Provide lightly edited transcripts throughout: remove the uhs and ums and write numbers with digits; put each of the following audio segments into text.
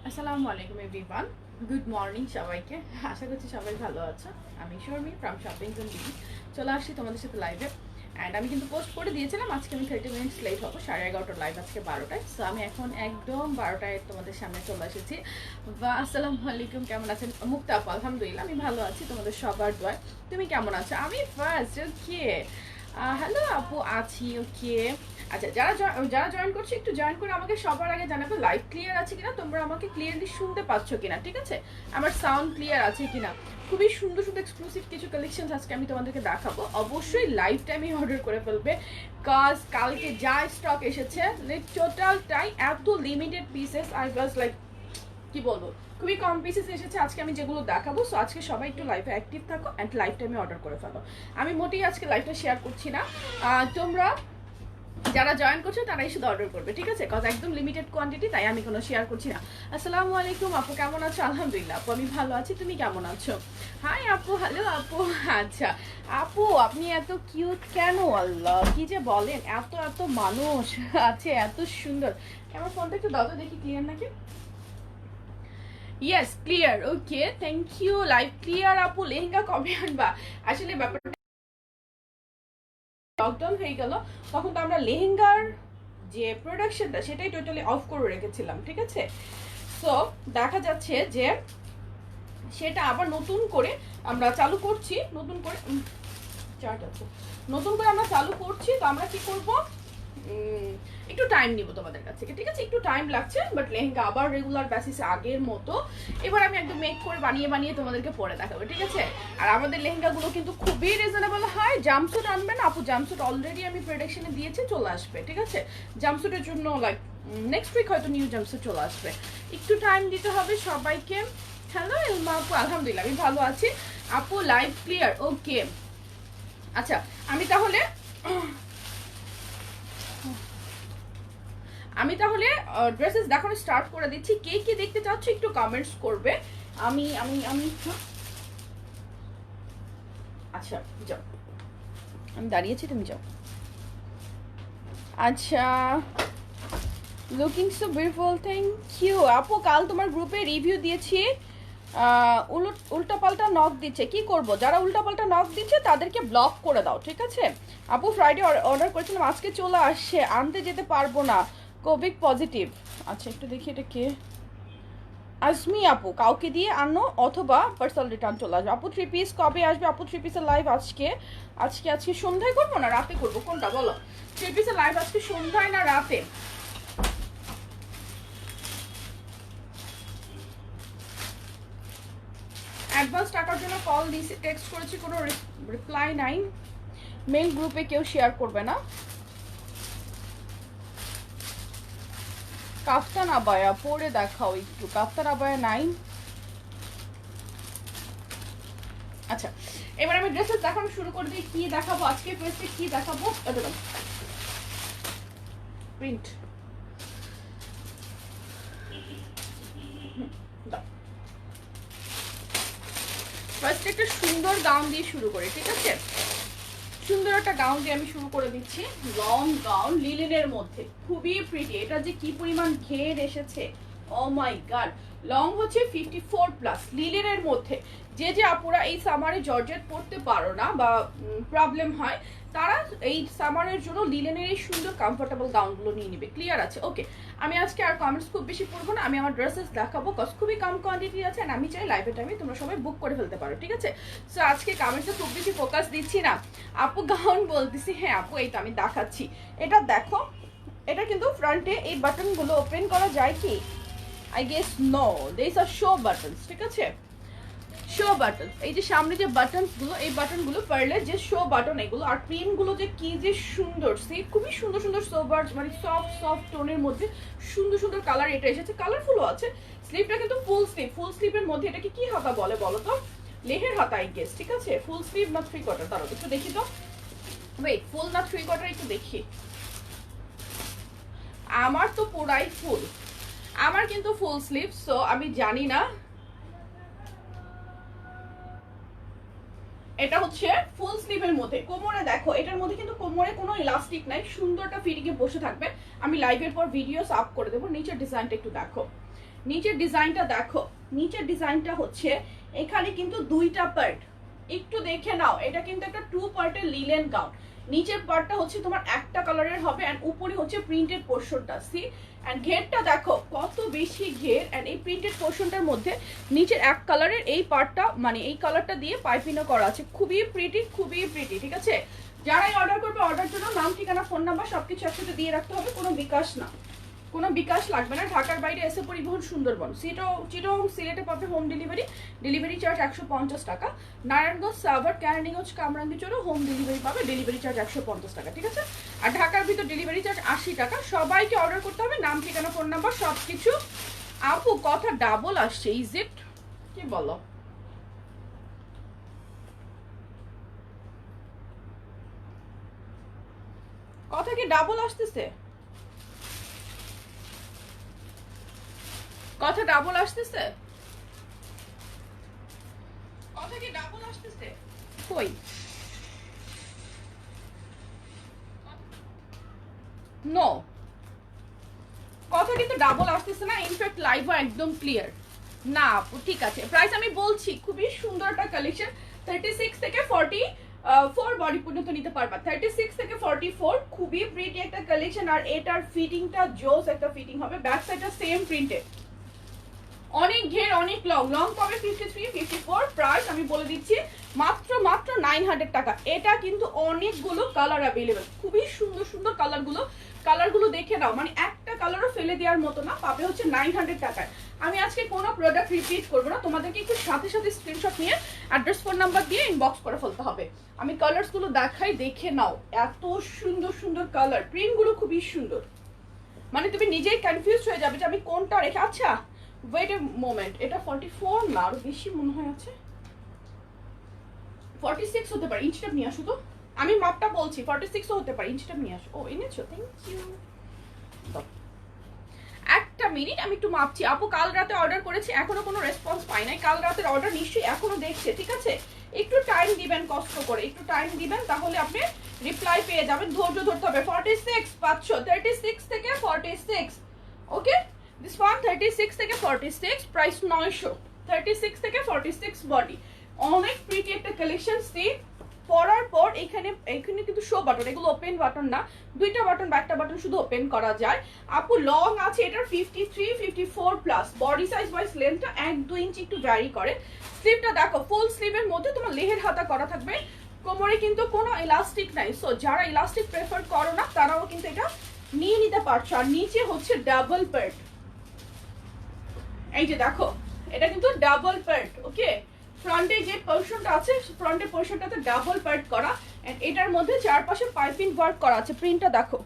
আসসালামু আলাইকুম everyone, good morning সবাইকে। আশা করছি সবাই ভালো আছো। আমি Sharmi from shopping zone BD চলে আসছি তোমাদের সাথে লাইভে। অ্যান্ড আমি কিন্তু পোস্ট করে দিয়েছিলাম আজকে আমি 30 মিনিটস লেট হবো, 11:30টার লাইভ আজকে 12টায়। সো আমি এখন একদম 12টায় তোমাদের সামনে চলে এসেছি। বা আসসালামু আলাইকুম, কেমন আছেন? মুক্তা আপু, আলহামদুলিল্লাহ আমি ভালো আছি, তোমাদের সবার দোয়ায়। তুমি কেমন আছো? আমি ফার্স্ট ওকে। হ্যালো আপু, আছি ওকে। আচ্ছা, যারা যারা জয়েন করছে একটু জয়েন করে আমাকে সবার আগে জানাবে লাইভ ক্লিয়ার আছে কিনা, তোমরা আমাকে ক্লিয়ারলি শুনতে পাচ্ছ কিনা, ঠিক আছে? আমার সাউন্ড ক্লিয়ার আছে কিনা। খুবই সুন্দর সুন্দর এক্সক্লুসিভ কিছু কালেকশন আজকে আমি তোমাদেরকে দেখাবো। অবশ্যই লাইভ টাইমে অর্ডার করে ফেলবে, কাজ কালকে যা স্টক এসেছে টোটালটাই এত limited pieces. I was like কি বলবো, খুবই কম পিসেস এসেছে আজকে আমি যেগুলো দেখাবো। সো আজকে সবাই একটু লাইভে অ্যাক্টিভ থাকো অ্যান্ড লাইভ টাইমে অর্ডার করে ফেলো। আমি মোটেই আজকে লাইভটা শেয়ার করছি না, তোমরা যারা জয়েন করছো তারাই শুধু অর্ডার করবে, ঠিক আছে? কজ একদম লিমিটেড কোয়ান্টিটি, তাই আমি কোনো শেয়ার করছি না। আসসালামু আলাইকুম আপু, কেমন আছো? আলহামদুলিল্লাহ আপু আমি ভালো আছি, তুমি কেমন আছো? হাই আপু, হ্যালো আপু। আচ্ছা আপু, আপনি এত কিউট কেন? আল্লাহ কি যে বলেন, এত এত মানুষ আছে এত সুন্দর। আমার ফোনটা একটু দাও তো দেখি ক্লিয়ার নাকি। Yes clear, okay thank you. Live clear আপু। লেহেঙ্গা কবে আনবা? আসলে ব্যাপারটা লকডাউন হয়ে গেল, তখন তো আমরা লেহেঙ্গার যে প্রোডাকশনটা সেটাই টোটালি অফ করে রেখেছিলাম, ঠিক আছে? সো দেখা যাচ্ছে যে সেটা আবার নতুন করে আমরা চালু করছি, নতুন করে চার্ট আছে, নতুন করে আমরা চালু করছি। তো আমরা কি করব, একটু টাইম নিব তোমাদের কাছ থেকে, ঠিক আছে? একটু টাইম লাগছে, বাট লেহেঙ্গা আবার রেগুলার বেসিসে আগের মতো এবার আমি একদম মেক করে বানিয়ে বানিয়ে তোমাদেরকে পরে দেখাবো, ঠিক আছে? আর আমাদের লেহেঙ্গাগুলো কিন্তু খুবই রিজনেবল হয়। জাম্পস্যুট আনবেন আপু, জাম্পস্যুট অলরেডি আমি প্রেডিকশনে দিয়েছি চলে আসবে, ঠিক আছে? জাম্পস্যুটের জন্য লাইক নেক্সট উইক হয়তো নিউ জাম্পস্যুট চলে আসবে, একটু টাইম দিতে হবে সবাইকে। হ্যালো এলমা আপু, আলহামদুলিল্লাহ আমি ভালো আছি আপু। লাইভ ক্লিয়ার, ওকে। আচ্ছা আমি তাহলে ড্রেসেস দেখানো স্টার্ট করে দিচ্ছি। কে কে দেখতে চাচ্ছ একটু কমেন্টস করবে। আমি আমি আমি আচ্ছা যাও, আমি দাঁড়িয়েছি, তুমি যাও। আচ্ছা, looking so beautiful, thank you আপু। কাল তোমার গ্রুপে রিভিউ দিয়েছি, উল্টাপাল্টা নক দিচ্ছে, কি করব? যারা উল্টাপাল্টা নক দিচ্ছে তাদেরকে ব্লক করে দাও, ঠিক আছে? আপু ফ্রাইডে অর্ডার করেছিলাম, আজকে চলে আসছে, আনতে যেতে পারবো না, কোভিড পজিটিভ। আচ্ছা একটু দেখি এটা কে। আজমি আপু, কাউকে দিয়ে আনো অথবা পার্সেল রিটার্ন চলে আসবে। আপু 3 পিস কবে আসবে? আপু 3 পিসের লাইভ আজকে আজকে আজকে সন্ধ্যায় করবো না রাতে করবো, কোনটা বলো? 3 পিসের লাইভ আজকে সন্ধ্যায় না রাতে? অ্যাডভান্স টাকার জন্য কল দিয়েছি, টেক্সট করেছি, কোনো রিপ্লাই নাই। মেল গ্রুপে কেউ শেয়ার করবে না। কাফতান আবায়া পরে দেখাও একটু, কাফতান আবায়া নাই। আচ্ছা এবার আমি ড্রেসেস দেখানো শুরু করে দিই। কি দেখাবো আজকে ড্রেসে, কি দেখাবো? প্রিন্ট ফার্স্ট একটা সুন্দর গাউন দিয়ে শুরু করি, ঠিক আছে? সুন্দর একটা গাউন দিয়ে আমি শুরু করে দিচ্ছি। লং গাউন লিলেনের মধ্যে, খুবই প্রিটি। এটা যে কি পরিমাণ ঘের এসেছে, ও মাই গড। লং হচ্ছে 54 প্লাস, লিলেনের মধ্যে। যে যে আপুরা এই সামারে জর্জেট পরতে পারো না বা প্রবলেম হয়, তারা এই সামারের জন্য লিলেনের এই সুন্দর কমফোর্টেবল গাউনগুলো নিয়ে নিবে। ক্লিয়ার আছে? ওকে, আমি আজকে আর কমেন্টস খুব বেশি পড়বো না, আমি আমার ড্রেসেস দেখাবো, কজ খুবই কম কোয়ান্টিটি আছে। আর আমি চাই লাইভে টাইমে তোমরা সবাই বুক করে ফেলতে পারো, ঠিক আছে? সো আজকে কমেন্টসে খুব বেশি ফোকাস দিচ্ছি না। আপু গাউন বলতেছি, হ্যাঁ আপু এই তো আমি দেখাচ্ছি। এটা দেখো, এটা কিন্তু ফ্রন্টে এই বাটনগুলো ওপেন করা যায় কি? I guess no, this are show buttons, ঠিক আছে? শো বাটন, এই যে সামনে যে বাটনস গুলো, এই বাটনগুলো পারলে যে শো বাটন এগুলো। আর প্রিন্ট গুলো যে কি যে সুন্দর, সি খুবই সুন্দর সুন্দর সোবার, মানে সফট সফট টোনের মধ্যে সুন্দর সুন্দর কালার এটা এসেছে, কালারফুলও আছে। স্লিভটা কিন্তু ফুল স্লিভ, ফুল স্লিভের মধ্যে এটাকে কি হাতা বলে বলো তো? লেহের হাতা আই গেস, ঠিক আছে? ফুল স্লিভ না 3/4? দাঁড়াও একটু দেখি তো, ওয়েট, ফুল না 3/4 একটু দেখি। আমার তো পুরাই ফুল, আমার কিন্তু ফুল স্লিভ, সো আমি জানি না। এটা হচ্ছে ফুল স্লিভের মধ্যে। কোমরে দেখো, এটার মধ্যে কিন্তু কোমরে কোনো ইলাস্টিক নাই, সুন্দরটা ফিটিংয়ে বসে থাকবে। আমি লাইভের পর ভিডিওস আপ করে দেবো। নিচের ডিজাইনটা একটু দেখো, নিচের ডিজাইনটা দেখো, নিচের ডিজাইনটা হচ্ছে এখানে কিন্তু দুইটা পার্ট, একটু দেখে নাও। এটা কিন্তু একটা 2 পার্টের লিলেন গাউন। নিচের পার্টটা হচ্ছে তোমার একটা কালারের হবে এন্ড উপরে হচ্ছে প্রিন্টেড পোরশনটা। সি এন্ড ঘেরটা দেখো কত বেশি ঘের, এন্ড এই প্রিন্টেড পোরশনটার মধ্যে নিচের এক কালারের এই পার্টটা মানে এই কালারটা দিয়ে পাইপিংও করা আছে। খুবই প্রিটি, খুবই প্রিটি, ঠিক আছে। যারাই অর্ডার করবে অর্ডার জন্য নাম, ঠিকানা, ফোন নাম্বার সবকিছু একসাথে দিয়ে রাখতে হবে, কোনো বিকাশ না, কোনো বিকাশ লাগবে না। ঢাকার বাইরে এসে পরিবহন সুন্দরবন, চিটং সিলেটে পাবে হোম ডেলিভারি, ডেলিভারি চার্জ 150 টাকা। নারায়ণগঞ্জ, সাভার, ক্যারানীগঞ্জ, কামরাঙ্গীরচরও হোম ডেলিভারি পাবে, ডেলিভারি চার্জ 150 টাকা, ঠিক আছে। আর ঢাকার ভিতর ডেলিভারি চার্জ 80 টাকা। সবাইকে অর্ডার করতে হবে, নাম, ঠিকানা, ফোন নাম্বার সবকিছু। আপু কথা ডাবল আসছে, ইজ ইট? কি বলো? কথা কি ডাবল আসতেছে? কথা ডাবল আসতেছে? কথা কি ডাবল আসতেছে? কই নো, কথা কিন্তু ডাবল আসতেছে না। ইনফ্যাক্ট লাইভও একদম ক্লিয়ার না আপু, ঠিক আছে। প্রাইস আমি বলছি, খুবই সুন্দর একটা কালেকশন। 36 থেকে 44 বডি পর্যন্ত নিতে পারবা। 36 থেকে 44 খুবই প্রিটি একটা কালেকশন। আর এটার ফিটিংটা জোস একটা ফিটিং হবে। ব্যাক সাইডটা সেম প্রিন্টেড, অনেক ঘের, অনেক লং। লং পাবে 53, 54। প্রাইস আমি বলে দিচ্ছি মাত্র 900 টাকা। এটা কিন্তু অনেকগুলো কালার অ্যাভেলেবেল, খুবই সুন্দর সুন্দর কালারগুলো দেখে নাও, মানে একটা কালারও ফেলে দেওয়ার মতো না। পাবে হচ্ছে 900 টাকায়। আমি আজকে কোনো প্রোডাক্ট রিপিট করবো না, তোমাদেরকে একটু সাথে সাথে স্ক্রিনশট নিয়ে অ্যাড্রেস, ফোন নাম্বার দিয়ে ইনবক্স করে ফেলতে হবে। আমি কালারসগুলো দেখাই, দেখে নাও। এত সুন্দর সুন্দর কালার, প্রিন্টগুলো খুবই সুন্দর, মানে তুমি নিজেই কনফিউজ হয়ে যাবে যে আমি কোনটা রেখে। আচ্ছা ওয়েট এ মোমেন্ট, এটা 44 না, আরো বেশি মনে হয় আছে, 46 হতে পারে। ইঞ্চটা নিয়ে আসো তো, আমি মাপটা বলছি, 46 হতে পারে। ইঞ্চটা নিয়ে আসো। ও এনেছো, থ্যাংক ইউ। একটা মিনিট, আমি একটু মাপছি। আপু কাল রাতে অর্ডার করেছি, এখনো কোনো রেসপন্স পাই নাই। কাল রাতের অর্ডার নিশ্চয়ই এখনো দেখছে, ঠিক আছে। একটু টাইম দিবেন, কষ্ট করে একটু টাইম দিবেন, তাহলে আপনি রিপ্লাই পেয়ে যাবেন। ধৈর্য ধরতে হবে। 46 পাচ্ছ, 36 থেকে 46, ওকে। দিস ওয়ান 36 থেকে 46, প্রাইস 900। 36 থেকে 46 বডি, অনেক প্রিটি একটা কালেকশন। সি পরার পর এখানে কিন্তু শো বাটন, এগুলো ওপেন বাটন না, দুইটা বাটন বা একটা বাটন শুধু ওপেন করা যায়। আপু লং আছে এটার 53, 54 প্লাস। বডি সাইজ ওয়াইজ লেন্থটা 1-2 ইঞ্চি একটু ভ্যারি করে। স্লিভটা দেখো, ফুল স্লিভের মধ্যে তোমার লেহের হাতা করা থাকবে। কোমরে কিন্তু কোনো ইলাস্টিক নাই, সো যারা ইলাস্টিক প্রেফার করো না তারাও কিন্তু এটা নিয়ে নিতে পারছো। আর নিচে হচ্ছে ডাবল পার্ট, এই যে দেখো, এটা কিন্তু ডাবল পার্ট, ওকে। ফ্রন্টে যে পোরশনটা আছে, ফ্রন্টের পোরশনটাতে ডাবল পার্ট করা, এন্ড এটার মধ্যে চারপাশে পাইপিং ওয়ার্ক করা আছে। প্রিন্টটা দেখো।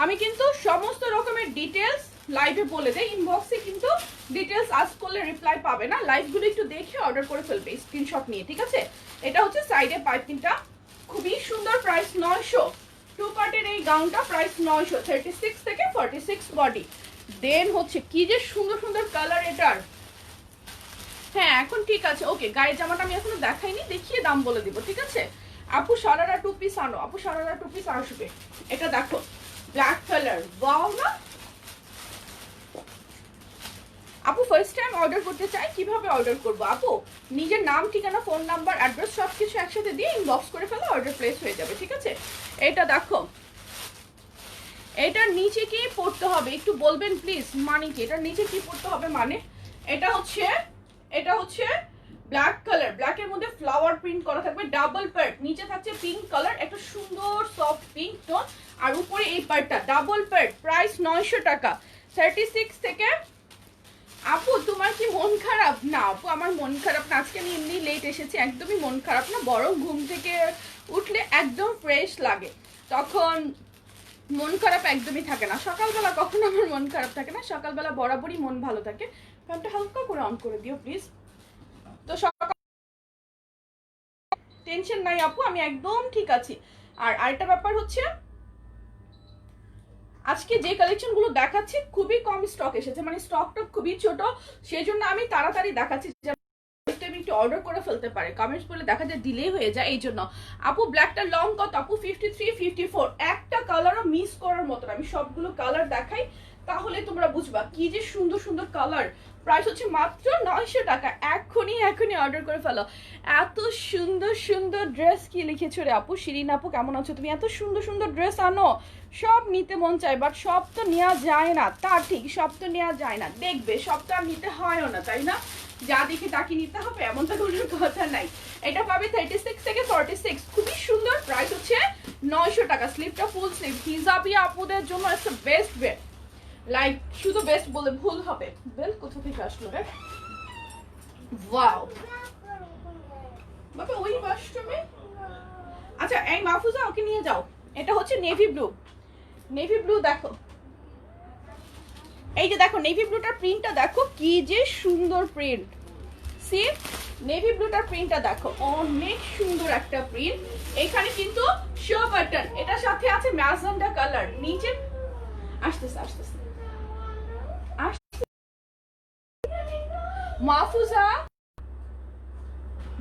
আমি কিন্তু সমস্ত রকমের ডিটেলস লাইভে বলে দেই, ইনবক্সে কিন্তু ডিটেলস আস্ক করলে রিপ্লাই পাবে না। লাইভগুলো একটু দেখে অর্ডার করে ফেলবে স্ক্রিনশট নিয়ে, ঠিক আছে। এটা হচ্ছে সাইডে পাইপিংটা, খুবই সুন্দর। প্রাইস 900। 2 পার্টের এই গাউনটা প্রাইস 900। 36 থেকে 46 বডি। দেন হচ্ছে কি যে সুন্দর সুন্দর কালার এটার। হ্যাঁ এখন ঠিক আছে, ওকে। গায়ের জামাটা আমি এখনো দেখাইনি, দেখিয়ে দাম বলে দিব, ঠিক আছে। আপু সারারা 2 পিস আনো, আপু সারারা 2 পিস আসবে। এটা দেখো ব্ল্যাক কালার, ওয়াও না আপু। ফার্স্ট টাইম অর্ডার করতে চাই, কিভাবে অর্ডার করবো আপু? নিজের নাম, ঠিকানা, ফোন নাম্বার, অ্যাড্রেস সবকিছু একসাথে দিয়ে ইনবক্স করে ফেলে অর্ডার প্লেস হয়ে যাবে, ঠিক আছে। এটা দেখো, এটার নিচে কি পড়তে হবে একটু বলবেন প্লিজ, মানে কি এটার নিচে কি পড়তে হবে? মানে এটা হচ্ছে ব্ল্যাক কালার, ব্ল্যাকের মধ্যে ফ্লাওয়ার প্রিন্ট করা থাকবে, ডাবল পার্ট। নিচে থাকছে পিঙ্ক কালার, একটা সুন্দর সফট পিঙ্ক টোন, আর উপরে এই পার্টটা ডাবল পার্ট। প্রাইস 900 টাকা। 36 থেকে। আপু তোমার কি মন খারাপ? না আপু আমার মন খারাপ না, আজকে আমি এমনি লেট এসেছি, একদমই মন খারাপ না। বরং ঘুম থেকে উঠলে একদম ফ্রেশ লাগে, তখন মন খারাপ একদমই থাকে না। সকালবেলা কখনো আমার মন খারাপ থাকে না, সকালবেলা বরাবরই মন ভালো থাকে। ফ্যানটা হালকা করে অন করে দিও প্লিজ। তো সকাল টেনশন নাই আপু, আমি একদম ঠিক আছি। আর আরেকটা ব্যাপার হচ্ছে, আজকে যে কালেকশন গুলো দেখাচ্ছি খুবই কম স্টক এসেছে, মানে স্টকটা খুবই ছোট, সেই জন্য আমি তাড়াতাড়ি দেখাচ্ছি, একটু অর্ডার করে ফেলতে পারে। কমেন্টস বলে দেখা যায় ডিলে হয়ে যায়, এই জন্য। আপু ব্ল্যাকটা লং কত? আপু 53, 54। একটা কালারও মিস করার মতো না, আমি সবগুলো কালার দেখাই তাহলে তোমরা বুঝবা কি যে সুন্দর সুন্দর কালার। প্রাইস হচ্ছে মাত্র 900 টাকা। এখনই অর্ডার করে ফেলো। এত সুন্দর সুন্দর ড্রেস কি লিখেছো রে আপু? শিরিন আপু কেমন আছো তুমি? এত সুন্দর সুন্দর ড্রেস আনো, সব নিতে মন চায়, বাট সব তো নেওয়া যায় না। তা ঠিক, সব তো নেওয়া যায় না, দেখবে সব তো আর নিতে হয়ও না, তাই না? যা দেখে তাকে নিতে হবে এমন তো কোনো কথা নাই। এটা পাবে 36 থেকে 46, খুবই সুন্দর। প্রাইস হচ্ছে 900 টাকা। স্লিপটা ফুল স্লিপ, হিজাবি আপুদের জন্য একটা বেস্ট ওয়ে, লাইক শুধু বেস্ট বলে ভুল হবে। বেল কোথা থেকে আসলো রে? ওয়াও বাবা, ওই ওয়াশরুমে। আচ্ছা এই মাহফুজা, ওকে নিয়ে যাও। এটা হচ্ছে নেভি ব্লু। নেভি ব্লু দেখো, এই যে দেখো নেভি ব্লুটার প্রিন্টটা দেখো, কি যে সুন্দর প্রিন্ট। সি নেভি ব্লুটার প্রিন্টটা দেখো, অনেক সুন্দর একটা প্রিন্ট। এখানে কিন্তু শো বাটন, এটার সাথে আছে ম্যাজেন্ডা কালার। নিচে আসতেছে আসতেছে মাহফুজা,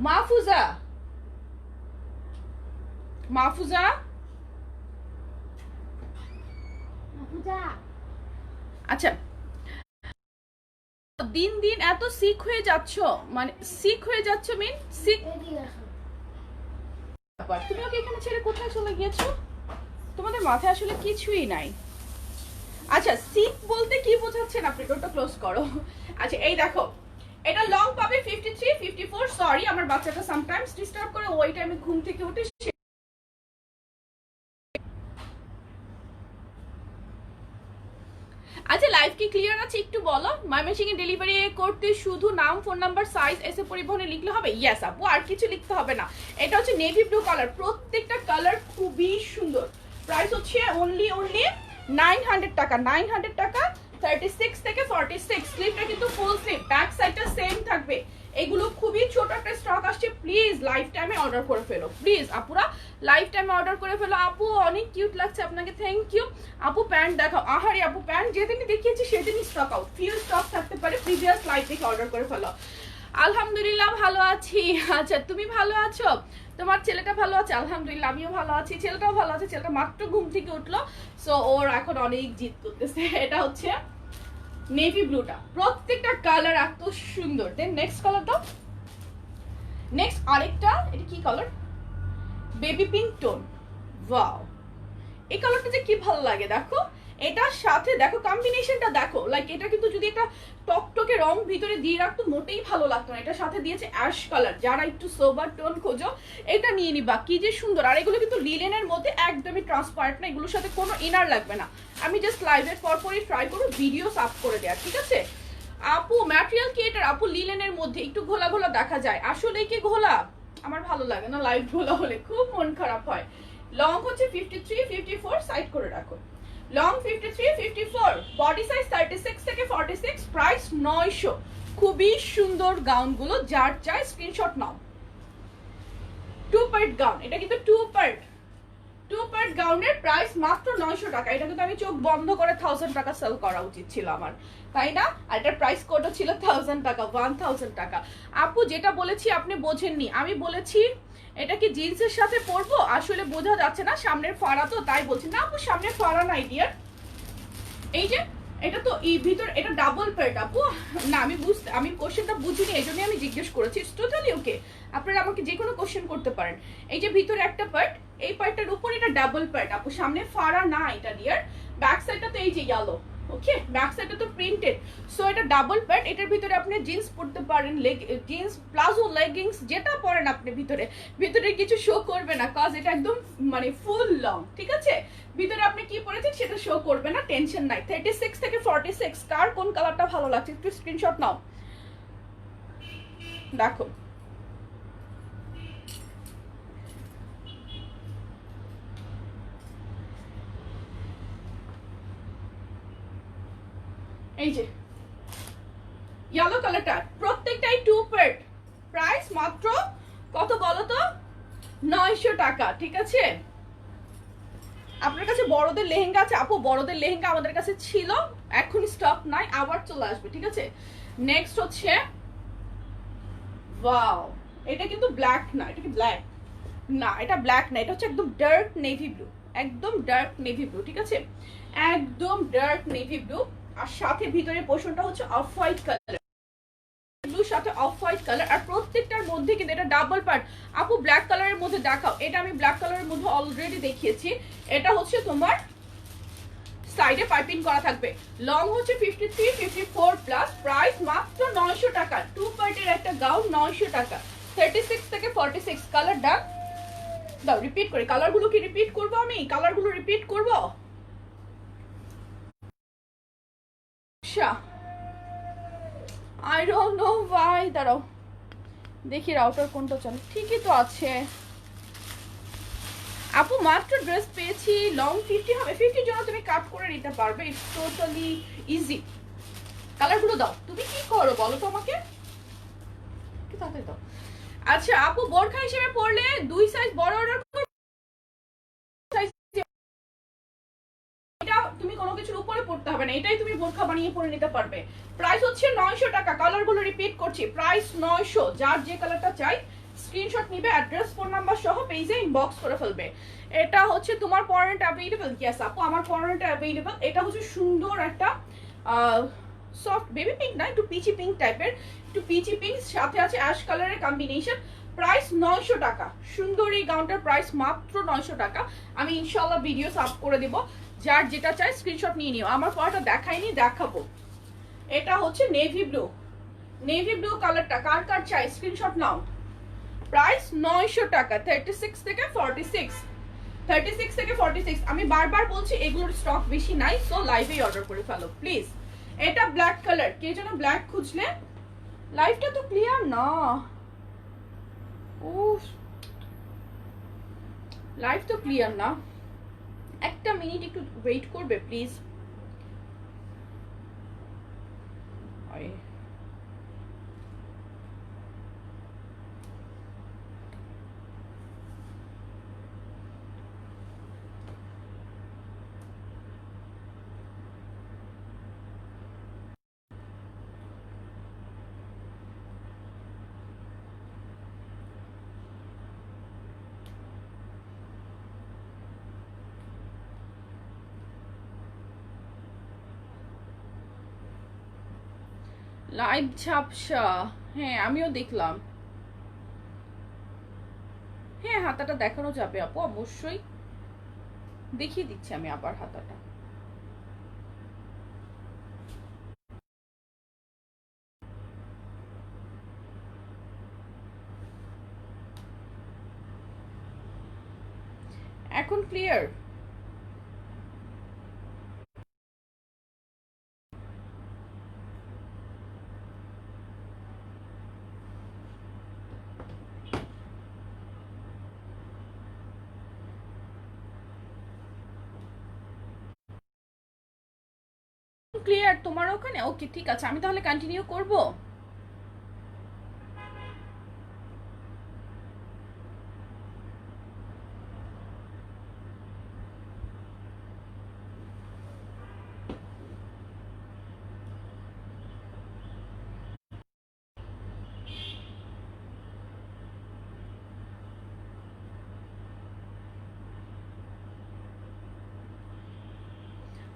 মাহফুজা, মাহফুজা, আচ্ছা দিন দিন এত সিক হয়ে যাচ্ছ, মানে সিক হয়ে যাচ্ছ মিন সিক। তুমি ওকে এখানে ছেড়ে কোথায় চলে গিয়েছো? তোমাদের মাথায় আসলে কিছুই নাই। আচ্ছা সিক বলতে কি বোঝাচ্ছেন আপনি? ডোরটা ক্লোজ করো। আচ্ছা এই দেখো, এটা লং পাবে 53, 54। সরি আমার বাচ্চাটা সামটাইমস ডিস্টার্ব করে, ওই টাইমে ঘুম থেকে উঠে। আচ্ছা লাইভ কি ক্লিয়ার আছে একটু বলো? ময়মনসিংহে ডেলিভারি করতে শুধু নাম, ফোন নাম্বার, সাইজ এসে পরিবহনে লিখলে হবে? ইয়েস আপু, আর কিছু লিখতে হবে না। এটা হচ্ছে নেভি ব্লু কালার, প্রত্যেকটা কালার খুবই সুন্দর। প্রাইস হচ্ছে অনলি 900 টাকা। 900 টাকা, 36 থেকে 46। স্লিপটা কিন্তু ফুল স্লিপ, ব্যাক সাইডটা সেম থাকবে। এগুলো খুবই ছোট একটা স্টক আসছে, প্লিজ লাইফ টাইমে অর্ডার করে ফেলো। প্লিজ আপুরা লাইফ টাইমে অর্ডার করে ফেলো। আপু অনেক কিউট লাগছে আপনাকে, থ্যাংক ইউ। আপু প্যান্ট দেখাও। আহারে আপু প্যান্ট যেদিনই দেখিয়েছি সেদিনই স্টক আউট, ফিউ স্টক থাকতে পারে, প্রিভিয়াস লাইভ দেখে অর্ডার করে ফেলো। আলহামদুলিল্লাহ ভালো আছি। আচ্ছা তুমি ভালো আছো? তোমার ছেলেটা ভালো আছে? আলহামদুলিল্লাহ আমিও ভালো আছি, ছেলেটাও ভালো আছে। ছেলেটা মাত্র ঘুম থেকে উঠলো, সো ওর এখন অনেক জিদ করতেছে। এটা হচ্ছে নেভি ব্লুটা, প্রত্যেকটা কালার এত সুন্দর। দেন নেক্সট কালার দাও। নেক্সট আরেকটা, এটা কি colour? Baby pink tone. Wow, এই কালারটা যে কি ভালো লাগে দেখো। এটার সাথে দেখো কম্বিনেশনটা দেখো, লাইক এটা কিন্তু যদি একটা টকটকে রং ভিতরে দিয়ে রাখতো মোটেই ভালো লাগতো না। এটার সাথে দিয়েছে অ্যাশ কালার, যারা একটু সোবার টোন খোঁজো এটা নিয়ে নিবা, কি যে সুন্দর। আর এগুলো কিন্তু লিলেনের মধ্যে একদমই ট্রান্সপারেন্ট না, এগুলোর সাথে কোনো ইনার লাগবে না। আমি জাস্ট লাইভের পরপরই ট্রাই করবো ভিডিওস আপ করে দেওয়ার, ঠিক আছে? আপু ম্যাটেরিয়াল কি এটার? আপু লিলেনের মধ্যে একটু ঘোলা ঘোলা দেখা যায়, আসলে কি ঘোলা? আমার ভালো লাগে না লাইভ ঘোলা হলে, খুব মন খারাপ হয়। লং হচ্ছে 53, 54, সাইড করে রাখো। লং 53, 54, বডি সাইজ 36 থেকে 46, প্রাইস 900। খুবই সুন্দর গাউনগুলো, যার চাই স্ক্রিনশট নাও। 2 পার্ট গাউন, এটা কিন্তু 2 পার্ট গাউনের প্রাইস মাত্র 900 টাকা। এটা কিন্তু আমি চোখ বন্ধ করে 1000 টাকা সেল করা উচিত ছিল আমার, তাই না? আর এটার প্রাইস কোডও ছিল 1000 টাকা, 1000 টাকা। আপু যেটা বলেছি আপনি বোঝেননি, আমি বলেছি এটা কি জিন্সের সাথে পরবো, আসলে বোঝা যাচ্ছে না, সামনের ফাড়া তো তাই বলছি না। আপু সামনের ফাড়া নাই ডিয়ার, এই যে এটা তো এই ভিতর, এটা ডাবল পার্ট আপু। না আমি কোশ্চেনটা বুঝিনি, এই জন্যই আমি জিজ্ঞেস করেছি। ইটস টোটালি ওকে, আপনারা আমাকে যে কোনো কোশ্চেন করতে পারেন। এই যে ভিতরে একটা পার্ট, এই পার্টটার উপর এটা ডাবল পার্ট আপু, সামনে ফাড়া না এটা ডিয়ার। ব্যাক সাইডটা তো এই যে ইয়েলো, ওকে, ব্যাক সাইডটা তো প্রিন্টেড, সো এটা ডাবল প্যান্ট। এটার ভিতরে আপনি জিন্স পরতে পারেন, জিন্স প্লাজো লেগিংস যেটা পরেন আপনি, ভিতরে কিছু শো করবে না, কজ এটা একদম মানে ফুল লং, ঠিক আছে? ভিতরে আপনি কি পরেছেন সেটা শো করবে না, টেনশন নাই। 36 থেকে 46, কার কোন কালারটা ভালো লাগছে একটু স্ক্রিনশট নাও। দেখো এই যে ইয়েলো কালারটা, প্রত্যেকটাই 2 পার্ট। প্রাইস মাত্র কত বলো তো? 900 টাকা, ঠিক আছে? আপনার কাছে বড়দের লেহেঙ্গা আছে? আপু বড়দের লেহেঙ্গা আমাদের কাছে ছিল, এখন স্টক নাই, আবার চলে আসবে, ঠিক আছে? নেক্সট হচ্ছে ওয়াও, এটা কিন্তু ব্ল্যাক না, এটা কি ব্ল্যাক? না এটা ব্ল্যাক না, এটা হচ্ছে একদম ডার্ক নেভি ব্লু, একদম ডার্ক নেভি ব্লু, ঠিক আছে? একদম ডার্ক নেভি ব্লু, আর সাথে ভিতরে পোর্শনটা হচ্ছে off white colour. Off white colour, আর প্রত্যেকটার মধ্যে কিন্তু এটা ডাবল পার্ট। আপু ব্ল্যাক কালারের মধ্যে দেখাও, এটা আমি ব্ল্যাক কালারের মধ্যে অলরেডি দেখিয়েছি। এটা হচ্ছে তোমার সাইডে পাইপিং করা থাকবে, লং হচ্ছে 53 54 প্লাস, প্রাইস মাত্র 900 টাকা। 2 পার্টের একটা গাউন 900 টাকা, 36 থেকে 46 কালার। ডান দাও, রিপিট করে কালারগুলো কি রিপিট করব, আমি কালারগুলো রিপিট করব। আই ডোন্ট নো ভাই, দাঁড়াও দেখি রাউটার কোনটা চলে, ঠিকই তো আছে। আপু মাত্র ড্রেস পেয়েছি, লং 50 হবে, 50 জন্য তুমি কাট করে নিতে পারবে, ইটস টোটালি ইজি। কালারগুলো দাও, তুমি কি করো বলো তো আমাকে, একটু তাড়াতাড়ি দাও। আচ্ছা আপু বোরখা হিসেবে পরলে 2 সাইজ বড় অর্ডার করো, এটা তুমি কোনো কিছুর উপরে পড়তে হবে না, এটাই তুমি বোরখা বানিয়ে পরে নিতে পারবে। প্রাইস হচ্ছে 900 টাকা। কালারগুলো রিপিট করছি, প্রাইস 900। যার যে কালারটা চাই স্ক্রিনশট নিবে, অ্যাড্রেস ফোন নাম্বার সহ পেজে ইনবক্স করে ফেলবে। এটা হচ্ছে তোমার পরনেট অ্যাভেলেবল, ইয়েস আপু আমার পরনেট অ্যাভেলেবল। এটা হচ্ছে সুন্দর একটা সফট বেবি পিঙ্ক না, একটু পিচি পিঙ্ক টাইপের, একটু পিচি পিঙ্ক সাথে আছে অ্যাশ কালারের কম্বিনেশন। প্রাইস 900 টাকা। সুন্দর এই গাউনটার প্রাইস মাত্র 900 টাকা। আমি ইনশাআল্লাহ ভিডিও সাব করে দেব, যার যেটা চাই স্ক্রিনশট নিয়ে নিও। আমার পরটা দেখাইনি, দেখাবো। এটা হচ্ছে নেভি ব্লু, নেভি ব্লু কালারটা কার কার চাই স্ক্রিনশট নাও। প্রাইস 900 টাকা, 36 থেকে 46, 36 থেকে 46। আমি বারবার বলছি এগুলোর স্টক বেশি নাই, সো লাইভেই অর্ডার করে ফেলো প্লিজ। এটা ব্ল্যাক কালার, কে যেন ব্ল্যাক খুঁজলে, লাইভটা তো ক্লিয়ার না, উফ লাইভ তো ক্লিয়ার না, একটা মিনিট একটু ওয়েট করবে প্লিজ। লাইভ ঝাপসা, হ্যাঁ আমিও দেখলাম। হ্যাঁ হাতাটা দেখানো যাবে আপু, অবশ্যই দেখিয়ে দিচ্ছি আমি আবার হাতাটা। এখন ক্লিয়ার? ক্লিয়ার তোমার ওখানে? ওকে ঠিক আছে, আমি তাহলে কন্টিনিউ করব।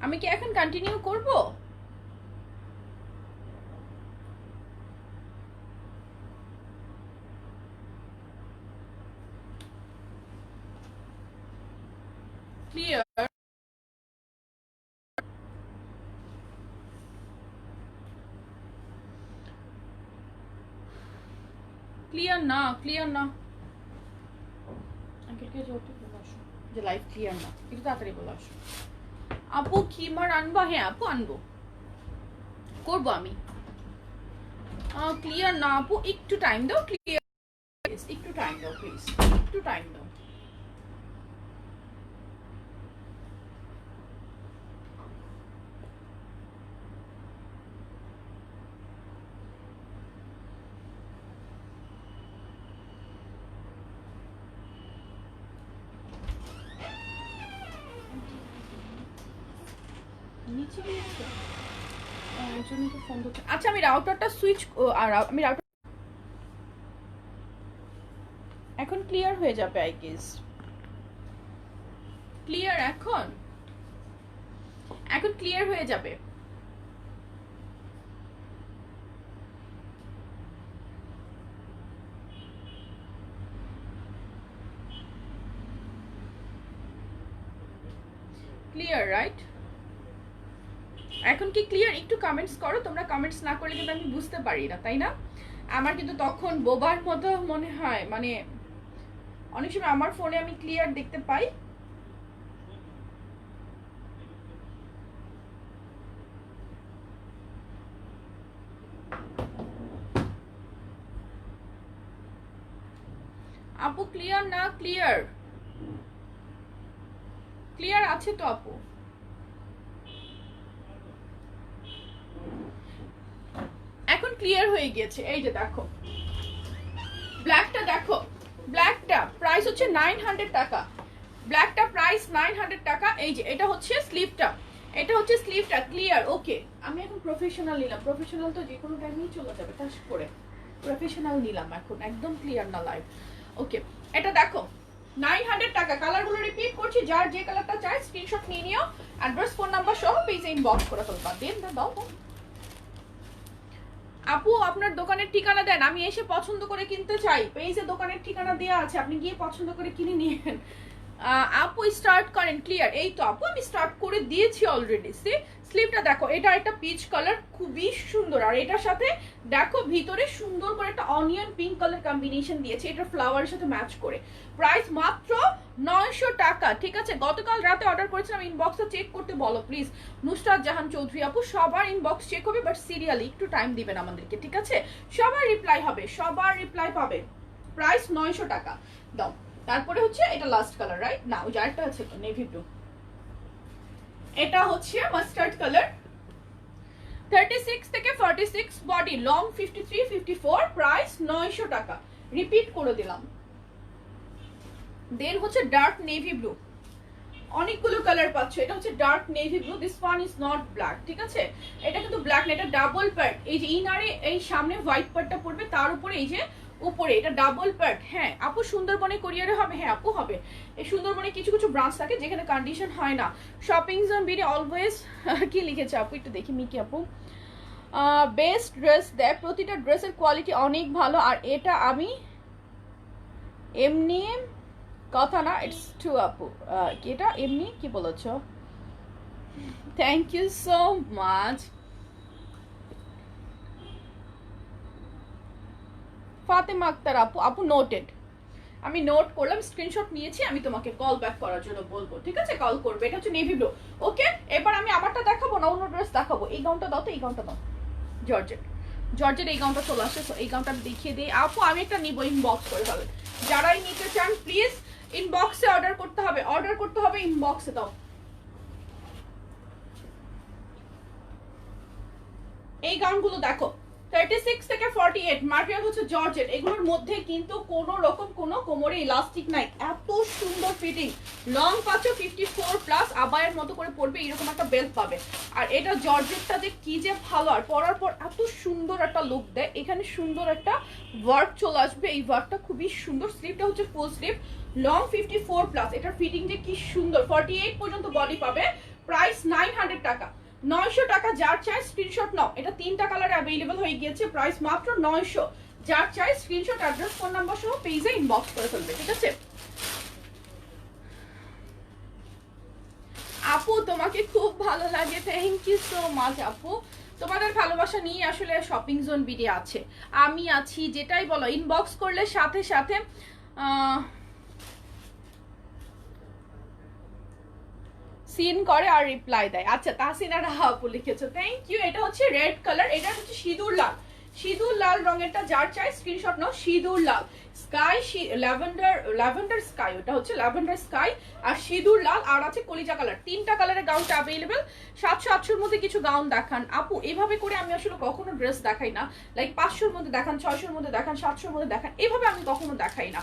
আমি কি এখন কন্টিনিউ করব? ক্লিয়ার? ক্লিয়ার না, ক্লিয়ার না। আঙ্কেলকে জোরতে বলে আসো যে লাইভ ক্লিয়ার না, একটু তাড়াতাড়ি বলে আসো। আপু খিমার আনবা? হ্যাঁ আপু আনবো, করবো আমি। ক্লিয়ার না আপু, একটু টাইম দাও। ক্লিয়ার, একটু টাইম দাও প্লিজ, একটু টাইম দাও। নিচে গিয়েছে, এই জন্য তো ফোন করছে। আচ্ছা আমি রাউটারটা সুইচ, আর আমি রাউটার এখন ক্লিয়ার হয়ে যাবে আই গেস। ক্লিয়ার এখন? এখন ক্লিয়ার হয়ে যাবে। Clear right? এখন কি ক্লিয়ার? একটু কমেন্টস করো, তোমরা কমেন্টস না করলে কিন্তু আমি বুঝতে পারি না, তাই না? আমার কিন্তু তখন বোবার মতো মনে হয়, মানে অনেক সময় আমার ফোনে আমি ক্লিয়ার দেখতে পাই। আপু ক্লিয়ার না? ক্লিয়ার ক্লিয়ার আছে তো আপু? এখন ক্লিয়ার হয়ে গিয়েছে। এই যে দেখো ব্ল্যাকটা, দেখো ব্ল্যাকটা প্রাইস হচ্ছে 900 টাকা। ব্ল্যাকটা প্রাইস 900 টাকা। এই যে এটা হচ্ছে স্লিভটা, এটা হচ্ছে স্লিভটা। ক্লিয়ার? ওকে, আমি এখন প্রফেশনাল নিলাম। প্রফেশনাল তো যে কোনো টাইমেই চলে যাবে, টাস করে প্রফেশনাল নিলাম এখন, একদম ক্লিয়ার না লাইভ। ওকে, এটা দেখো 900 টাকা। কালারগুলো রিপিট করছি, যার যে কালারটা চাই স্ক্রিনশট নিয়ে নিও, অ্যাড্রেস ফোন নাম্বার সহ পেজে ইনবক্স করে ফেলবা। দেন দাও আপু আপনার দোকানের ঠিকানা দেন, আমি এসে পছন্দ করে কিনতে চাই। পেজে দোকানের ঠিকানা দেওয়া আছে, আপনি গিয়ে পছন্দ করে কিনে নিয়েন। আপু স্টার্ট করেন। ক্লিয়ার? এই তো আপু আমি স্টার্ট করে দিয়েছি অলরেডি। সি স্লিভটা দেখো, এটা একটা পিচ কালার, খুবই সুন্দর। আর এটার সাথে দেখো ভিতরে সুন্দর করে একটা অনিয়ন পিঙ্ক কালার কম্বিনেশন দিয়েছে, এটা ফ্লাওয়ারের সাথে ম্যাচ করে। প্রাইস মাত্র 900 টাকা। ঠিক আছে, গতকাল রাতে অর্ডার করেছিলাম, ইনবক্সটা চেক করতে বলো প্লিজ। নুসরাত জাহান চৌধুরী আপু, সবার ইনবক্স চেক হবে, বাট সিরিয়ালি একটু টাইম দিবেন আমাদেরকে, ঠিক আছে? সবার রিপ্লাই হবে, সবার রিপ্লাই পাবে। প্রাইস 900 টাকা দাও। তারপরে হচ্ছে এটা লাস্ট কালার, রাইট? না, ওই আরেকটা আছে তো, নেভি ব্লু। এটা হচ্ছে মাস্টার্ড কালার, 36 থেকে 46 বডি, লং 53 54, প্রাইস 900 টাকা। রিপিট করে দিলাম। দেন হচ্ছে ডার্ক নেভি ব্লু, অনেকগুলো কালার পাচ্ছ। এটা হচ্ছে dark navy blue, this one is not black, ঠিক আছে? এটা কিন্তু ব্ল্যাক না, এটা ডাবল প্যাড। এই যে ইনারে এই সামনে হোয়াইট প্যাডটা পড়বে, তার উপরে এই যে উপরে এটা ডাবল প্যাড। হ্যাঁ আপু, সুন্দরবনে কোরিয়ারে হবে? হ্যাঁ আপু হবে। এই সুন্দরবনে কিছু কিছু ব্রাঞ্চ থাকে যেখানে কন্ডিশন হয় না। শপিং জোন বিডি অলওয়েজ কি লিখেছে আপু, একটু দেখি। মিকি আপু বেস্ট ড্রেস দেয়, প্রতিটা ড্রেসের কোয়ালিটি অনেক ভালো। আর এটা আমি এমনি কথা না, ইটস টু আপু। এটা এমনি কি বলেছ? Thank you so much. Fatema Akter আপু, আপু নোটেড, আমি নোট করলাম, স্ক্রিনশট নিয়েছি, আমি তোমাকে কল ব্যাক করার জন্য বলবো, ঠিক আছে? কল করবে। এটা হচ্ছে নেভি ব্লু। ওকে, এবার আমি আমারটা দেখাবো না, অন্য ড্রেস দেখাবো। এই গাউনটা দাও তো, এই গাউনটা দাও। জর্জেট, জর্জেট এই গাউনটা চলে আসছে, এই গাউনটা দেখিয়ে দিই। আপু আমি একটা নিবো, ইনবক্স করে ফেলেন। যারাই নিতে চান প্লিজ ইনবক্সে অর্ডার করতে হবে, অর্ডার করতে হবে, ইনবক্সে দাও। এই গাউনগুলো দেখো 36 থেকে 48, ম্যাটেরিয়াল হচ্ছে জর্জেট। এগুলোর মধ্যে কিন্তু কোনো রকম কোনো কোমরে ইলাস্টিক নাই, এত সুন্দর ফিটিং। লং পাচ্ছ 54 প্লাস, আবায়ের মতো করে পরবে, এরকম একটা বেল্ট পাবে। আর এটা জর্জেটটা যে কি যে ভালো, আর পরার পর এত সুন্দর একটা লুক দেয়। এখানে সুন্দর একটা ওয়ার্ক চলে আসবে, এই ওয়ার্কটা খুবই সুন্দর। স্লিভটা হচ্ছে ফুল স্লিভ, লং 54 প্লাস। এটার ফিটিং যে কি সুন্দর, 48 পর্যন্ত বডি পাবে। প্রাইস 900 টাকা। 900 টাকা, যার চাই স্ক্রিনশট নাও। এটা 3টা কালার অ্যাভেলেবল হয়ে গিয়েছে, প্রাইস মাত্র 900। যার চাই স্ক্রিনশট, অ্যাড্রেস, ফোন নাম্বার সহ পেজে ইনবক্স করে ফেলবে, ঠিক আছে? আপু তোমাকে খুব ভালো লাগে, থ্যাংক ইউ সো মাচ আপু। তোমাদের ভালোবাসা নিয়ে আসলে শপিং জোন বিডি আছে, আমি আছি, যেটাই বলো ইনবক্স করলে সাথে সাথে সিন করে আর রিপ্লাই দেয়। আচ্ছা, তাহসিনা রাহা আপু লিখেছো, থ্যাংক ইউ। এটা হচ্ছে রেড কালার, এটা হচ্ছে সিঁদুর লাল, সিঁদুর লাল রঙেরটা যার চাই স্ক্রিনশট নাও। সিঁদুর লাল স্কাই, ল্যাভেন্ডার স্কাই, ওটা হচ্ছে ল্যাভেন্ডার স্কাই আর সিঁদুর লাল, আর আছে কলিজা কালার। 3টা কালারের গাউনটা অ্যাভেলেবেল। 700-800-র মধ্যে কিছু গাউন দেখান আপু। এভাবে করে আমি আসলে কখনো ড্রেস দেখাই না, লাইক 500-র মধ্যে দেখান, 600-র মধ্যে দেখান, 700-র মধ্যে দেখান, এভাবে আমি কখনো দেখাই না।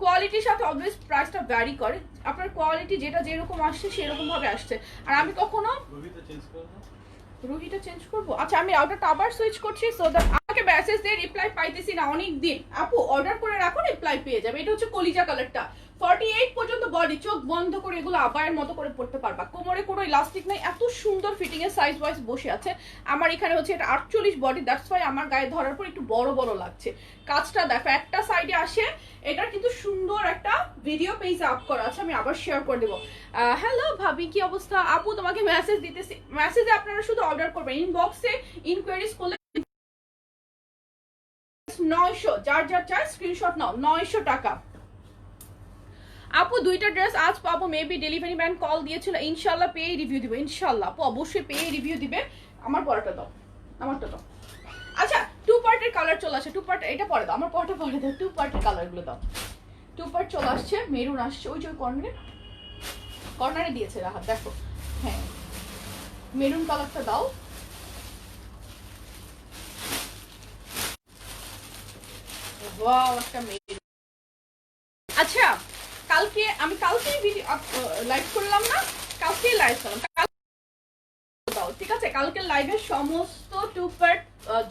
কোয়ালিটির সাথে অলওয়েজ প্রাইসটা ভ্যারি করে, আপনার কোয়ালিটি যেটা যেরকম আসছে সেরকম ভাবে আসছে। আর আমি কখনো রুহিটা চেঞ্জ করবো। আচ্ছা, আমি রাউটারটা আবার সুইচ করছি, সো দ্যাট আমাকে মেসেজ দিয়ে রিপ্লাই পাইতেছি না অনেক দিন। আপু অর্ডার করে রাখুন, রিপ্লাই পেয়ে যাবে। এটা হচ্ছে কলিজা কালারটা, 48 পর্যন্ত বডি, চোখ বন্ধ করে এগুলো আবায়ের মতো করে পড়তে পারবা। কোমরে কোনো ইলাস্টিক নাই, এত সুন্দর ফিটিং এর সাইজ ওয়াইজ বসে আছে। আমার এখানে হচ্ছে এটা 48 বডি, দ্যাটস ওয়াই আমার গায়ে ধরার পর একটু বড় বড় লাগছে। কাজটা দেখো, একটা সাইডে আসে, এটার কিন্তু সুন্দর একটা ভিডিও পেজ আপ করা আছে, আমি আবার শেয়ার করে দেবো। হ্যালো ভাবি, কি অবস্থা? আপু তোমাকে মেসেজ দিতেছি, মেসেজে আপনারা শুধু অর্ডার করবেন, ইনবক্সে ইনকোয়ারিজ করলে 900, যার যার চাই স্ক্রিনশট নাও, 900 টাকা। আপু দুইটা ড্রেস আজ পাবো, মেবি ডেলিভারি ম্যান কল দিয়েছিল, ইনশাল্লাহ পেয়ে রিভিউ দিব, ইনশাল্লাহ আপু অবশ্যই পেয়ে রিভিউ দিবে। আমার পরাটা দাও, আমারটা দাও। আচ্ছা, 2 পার্টের কালার চলে আসে, 2 পার্ট, এটা পরে দাও, আমার পরাটা পরে দাও, 2 পার্টের কালারগুলো দাও। 2 পার্ট চলে আসছে, মেরুন আসছে, ওই যে কর্নারে কর্নারে দিয়েছে রাহাত, দেখো। হ্যাঁ, মেরুন কালারটা দাও। ওয়াও, একটা মেরুন। আচ্ছা, কালকে আমি কালকেই ভিডিও লাইভ করলাম না, কালকেই লাইভ করলাম, ঠিক আছে? কালকে লাইভের সমস্ত 2 পার্ট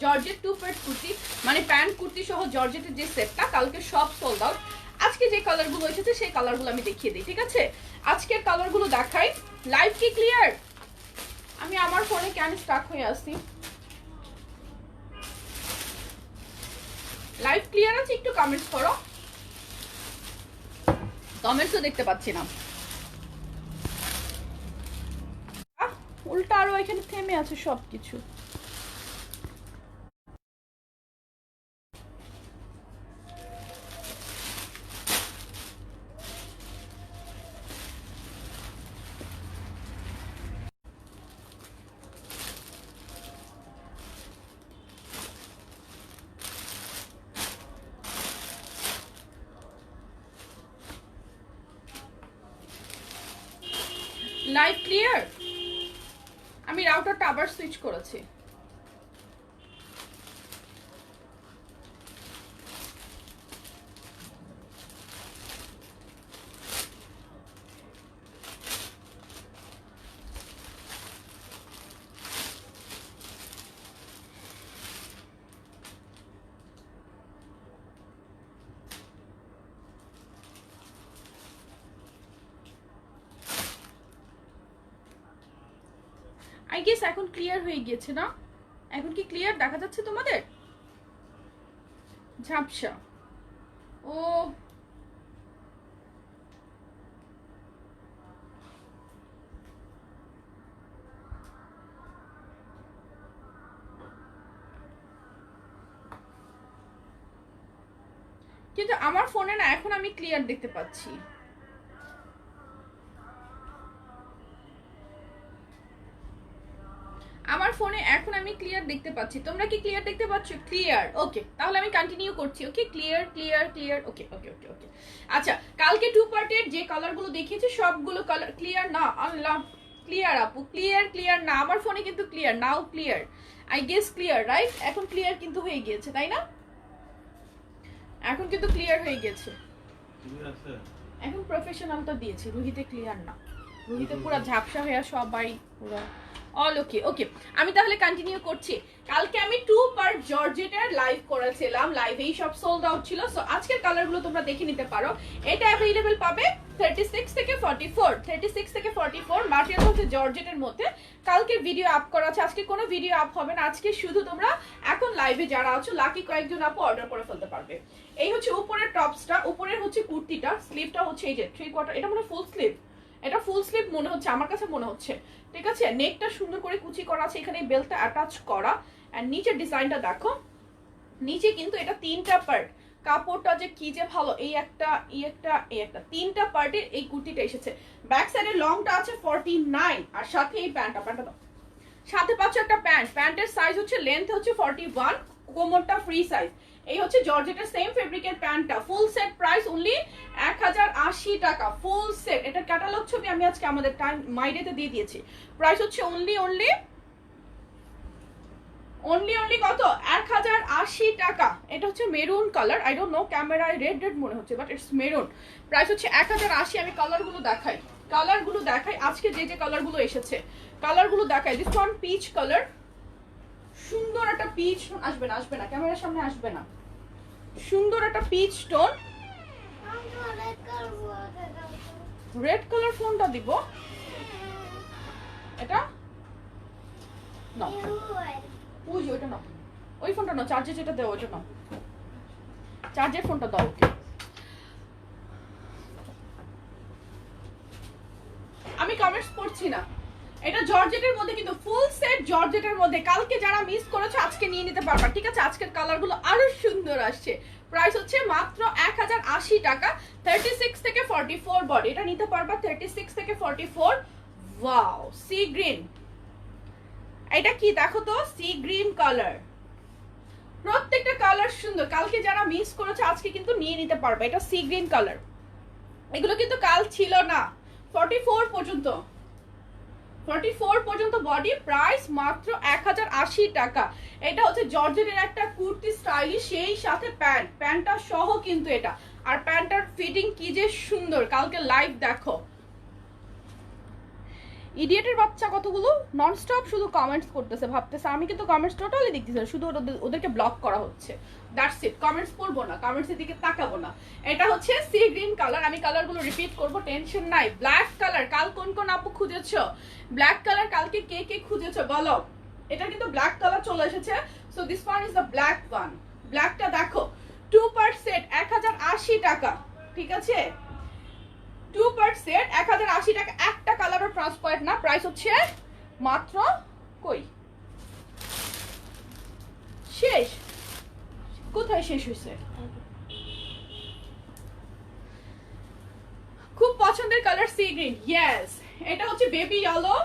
জর্জেট 2 পার্ট কুর্তি, মানে প্যান্ট কুর্তি সহ জর্জেটের যে সেটটা, কালকে সব সোল্ড আউট। আজকে যে কালারগুলো এসেছে সেই কালারগুলো আমি দেখিয়ে দিই, ঠিক আছে? আজকের কালারগুলো দেখাই। লাইভ কি ক্লিয়ার? আমি আমার ফোনে কেন স্টাক হয়ে আসছি? লাইভ ক্লিয়ার আছে? একটু কমেন্টস করো, কমেন্টসও দেখতে পাচ্ছি না। উল্টা আরো এখানে থেমে আছে সবকিছু। Live clear? আমি রাউটারটা আবার সুইচ করেছি। আই গেস এখন ক্লিয়ার হয়ে গিয়েছে না? এখন কি ক্লিয়ার দেখা যাচ্ছে তোমাদের? ঝাপসা। ও কিন্তু আমার ফোনে না এখন আমি ক্লিয়ার দেখতে পাচ্ছি। আমার ফোনে এখন আমি ক্লিয়ার দেখতে পাচ্ছি, তোমরা কি ক্লিয়ার দেখতে পাচ্ছ? ক্লিয়ার, ওকে, তাহলে আমি কন্টিনিউ করছি। ওকে, ক্লিয়ার ক্লিয়ার ক্লিয়ার, ওকে ওকে ওকে ওকে। আচ্ছা, কালকে 2 পার্টের যে কালারগুলো দেখিয়েছি সবগুলো কালার ক্লিয়ার না? আল্লাহ, ক্লিয়ার আপু, ক্লিয়ার ক্লিয়ার না, আমার ফোনে কিন্তু clear, now clear, I guess clear, right? এখন ক্লিয়ার কিন্তু হয়ে গিয়েছে, তাই না? এখন কিন্তু ক্লিয়ার হয়ে গেছে। এখন প্রফেশনালটা দিয়েছি, রুহিতে ক্লিয়ার না, রুহিতে পুরো ঝাপসা হয়ে সবাই পুরো অল ওকে। ওকে, আমি তাহলে কন্টিনিউ করছি। কালকে আমি 2 পার্ট জর্জেটের লাইভ করেছিলাম, লাইভেই সব সোল্ড আউট ছিল। সো আজকের কালারগুলো তোমরা দেখে নিতে পারো। এটা অ্যাভেলেবল পাবে 36 থেকে 44, 36 থেকে 44, মার্কেট হচ্ছে জর্জেটের মধ্যে। কালকে ভিডিও আপ করা আছে, আজকে কোনো ভিডিও আপ হবে না, আজকে শুধু তোমরা এখন লাইভে যারা আছো লাকি কয়েকজন আপু অর্ডার করে ফেলতে পারবে। এই হচ্ছে উপরের টপসটা, উপরের হচ্ছে কুর্তিটা, স্লিভটা হচ্ছে এই যে 3/4, এটা মনে ফুল স্লিভ, এটা ফুল স্লিভ মনে হচ্ছে, আমার কাছে মনে হচ্ছে, ঠিক আছে? নেকটা সুন্দর করে কুচি করা আছে, এখানে বেল্টটা অ্যাটাচ করা, আর নিচের ডিজাইনটা দেখো, নিচে কিন্তু এটা 3টা পার্ট, কাপড়টা যে কি যে ভালো, এই একটা এই একটা এই একটা 3টা পার্টের এই কুর্তিটা এসেছে। ব্যাক সাইডে লংটা আছে 49, আর সাথে এই প্যান্টটা দাও, সাথে পাচ্ছ একটা প্যান্ট, প্যান্টের সাইজ হচ্ছে লেন্থ হচ্ছে 41, কোমরটা ফ্রি সাইজ। এই হচ্ছে জর্জেটের সেম ফেব্রিকের প্যান্টটা, ফুল সেট প্রাইস অনলি 1080 টাকা, ফুল সেট। এটা ক্যাটালগ ছবি আমি আজকে আমাদের টাইম মাইডেতে দিয়ে দিয়েছি, প্রাইস হচ্ছে অনলি কত? 1080 টাকা। এটা হচ্ছে maroon colour, I don't know, ক্যামেরায় রেড মনে হচ্ছে, বাট ইটস মেরুন, প্রাইস হচ্ছে 1080। আমি কালারগুলো দেখাই, আজকে যে যে কালারগুলো এসেছে কালারগুলো দেখাই। দিস ওয়ান পিচ কালার, সুন্দর একটা পিচ, আসবে না ক্যামেরার সামনে আসবে না, সুন্দর একটা পিচ টোন, রেড কালার ফোনটা দিব, এটা না ওই ওইটা না, ওই ফোনটা না, চার্জে যেটা দেওয়া ওইটা না, চার্জের ফোনটা দাও। ওকে, আমি কমেন্টস পড়ছি না। এটা জর্জেটের মধ্যে, কিন্তু ফুল সেট জর্জেটের মধ্যে। কালকে যারা মিস করেছো আজকে নিয়ে নিতে পারবা, ঠিক আছে? আজকের কালারগুলো আরো সুন্দর আসছে। প্রাইস হচ্ছে মাত্র 1080 টাকা। 36 থেকে 44 বডি, এটা নিতে পারবা 36 থেকে 44। ওয়াও, সি গ্রিন, এটা কি দেখো তো, সি গ্রিন কালার। প্রত্যেকটা কালার সুন্দর। কালকে যারা মিস করেছো আজকে কিন্তু নিয়ে নিতে পারবে। এটা সি গ্রিন কালার, এগুলো কিন্তু কাল ছিল না। 44 পর্যন্ত, 44 পর্যন্ত বডি। প্রাইস মাত্র 1080 টাকা। এটা হচ্ছে জর্জেটের একটা কুর্তি স্টাইলিশ, সেই সাথে প্যান্ট, প্যান্টটা সহ কিন্তু এটা। আর প্যান্টটার ফিটিং কি যে সুন্দর, কালকে লাইভ দেখো। ইডিয়েটের বাচ্চা কতগুলো ননস্টপ শুধু কমেন্টস করতেছে, ভাবতেছে আমি কিন্তু কমেন্টস টোটালি দেখতেছি, শুধু ওদেরকে ব্লক করা হচ্ছে। দ্যাটস ইট, কমেন্টস পড়বো না, কমেন্টসের দিকে তাকাবো না। এটা হচ্ছে সি গ্রিন কালার, আমি কালারগুলো রিপিট করব, টেনশন নাই। ব্ল্যাক কালার, কাল কোন কোন আপু খুঁজেছো ব্ল্যাক কালার? কালকে কে কে খুঁজেছো বলো? এটা কিন্তু ব্ল্যাক কালার চলে এসেছে। So this one is the black one. ব্ল্যাকটা দেখো, 2 পার্ট সেট 1080 টাকা, ঠিক আছে? 2 পার্ট সেট 1080 টাকা। একটা কালারও ট্রান্সপারেন্ট না। প্রাইস হচ্ছে মাত্র, কই শেষ, কোথায় শেষ হয়েছে? খুব পছন্দের কালার সি গ্রিন। ইয়েস, এটা হচ্ছে baby yellow,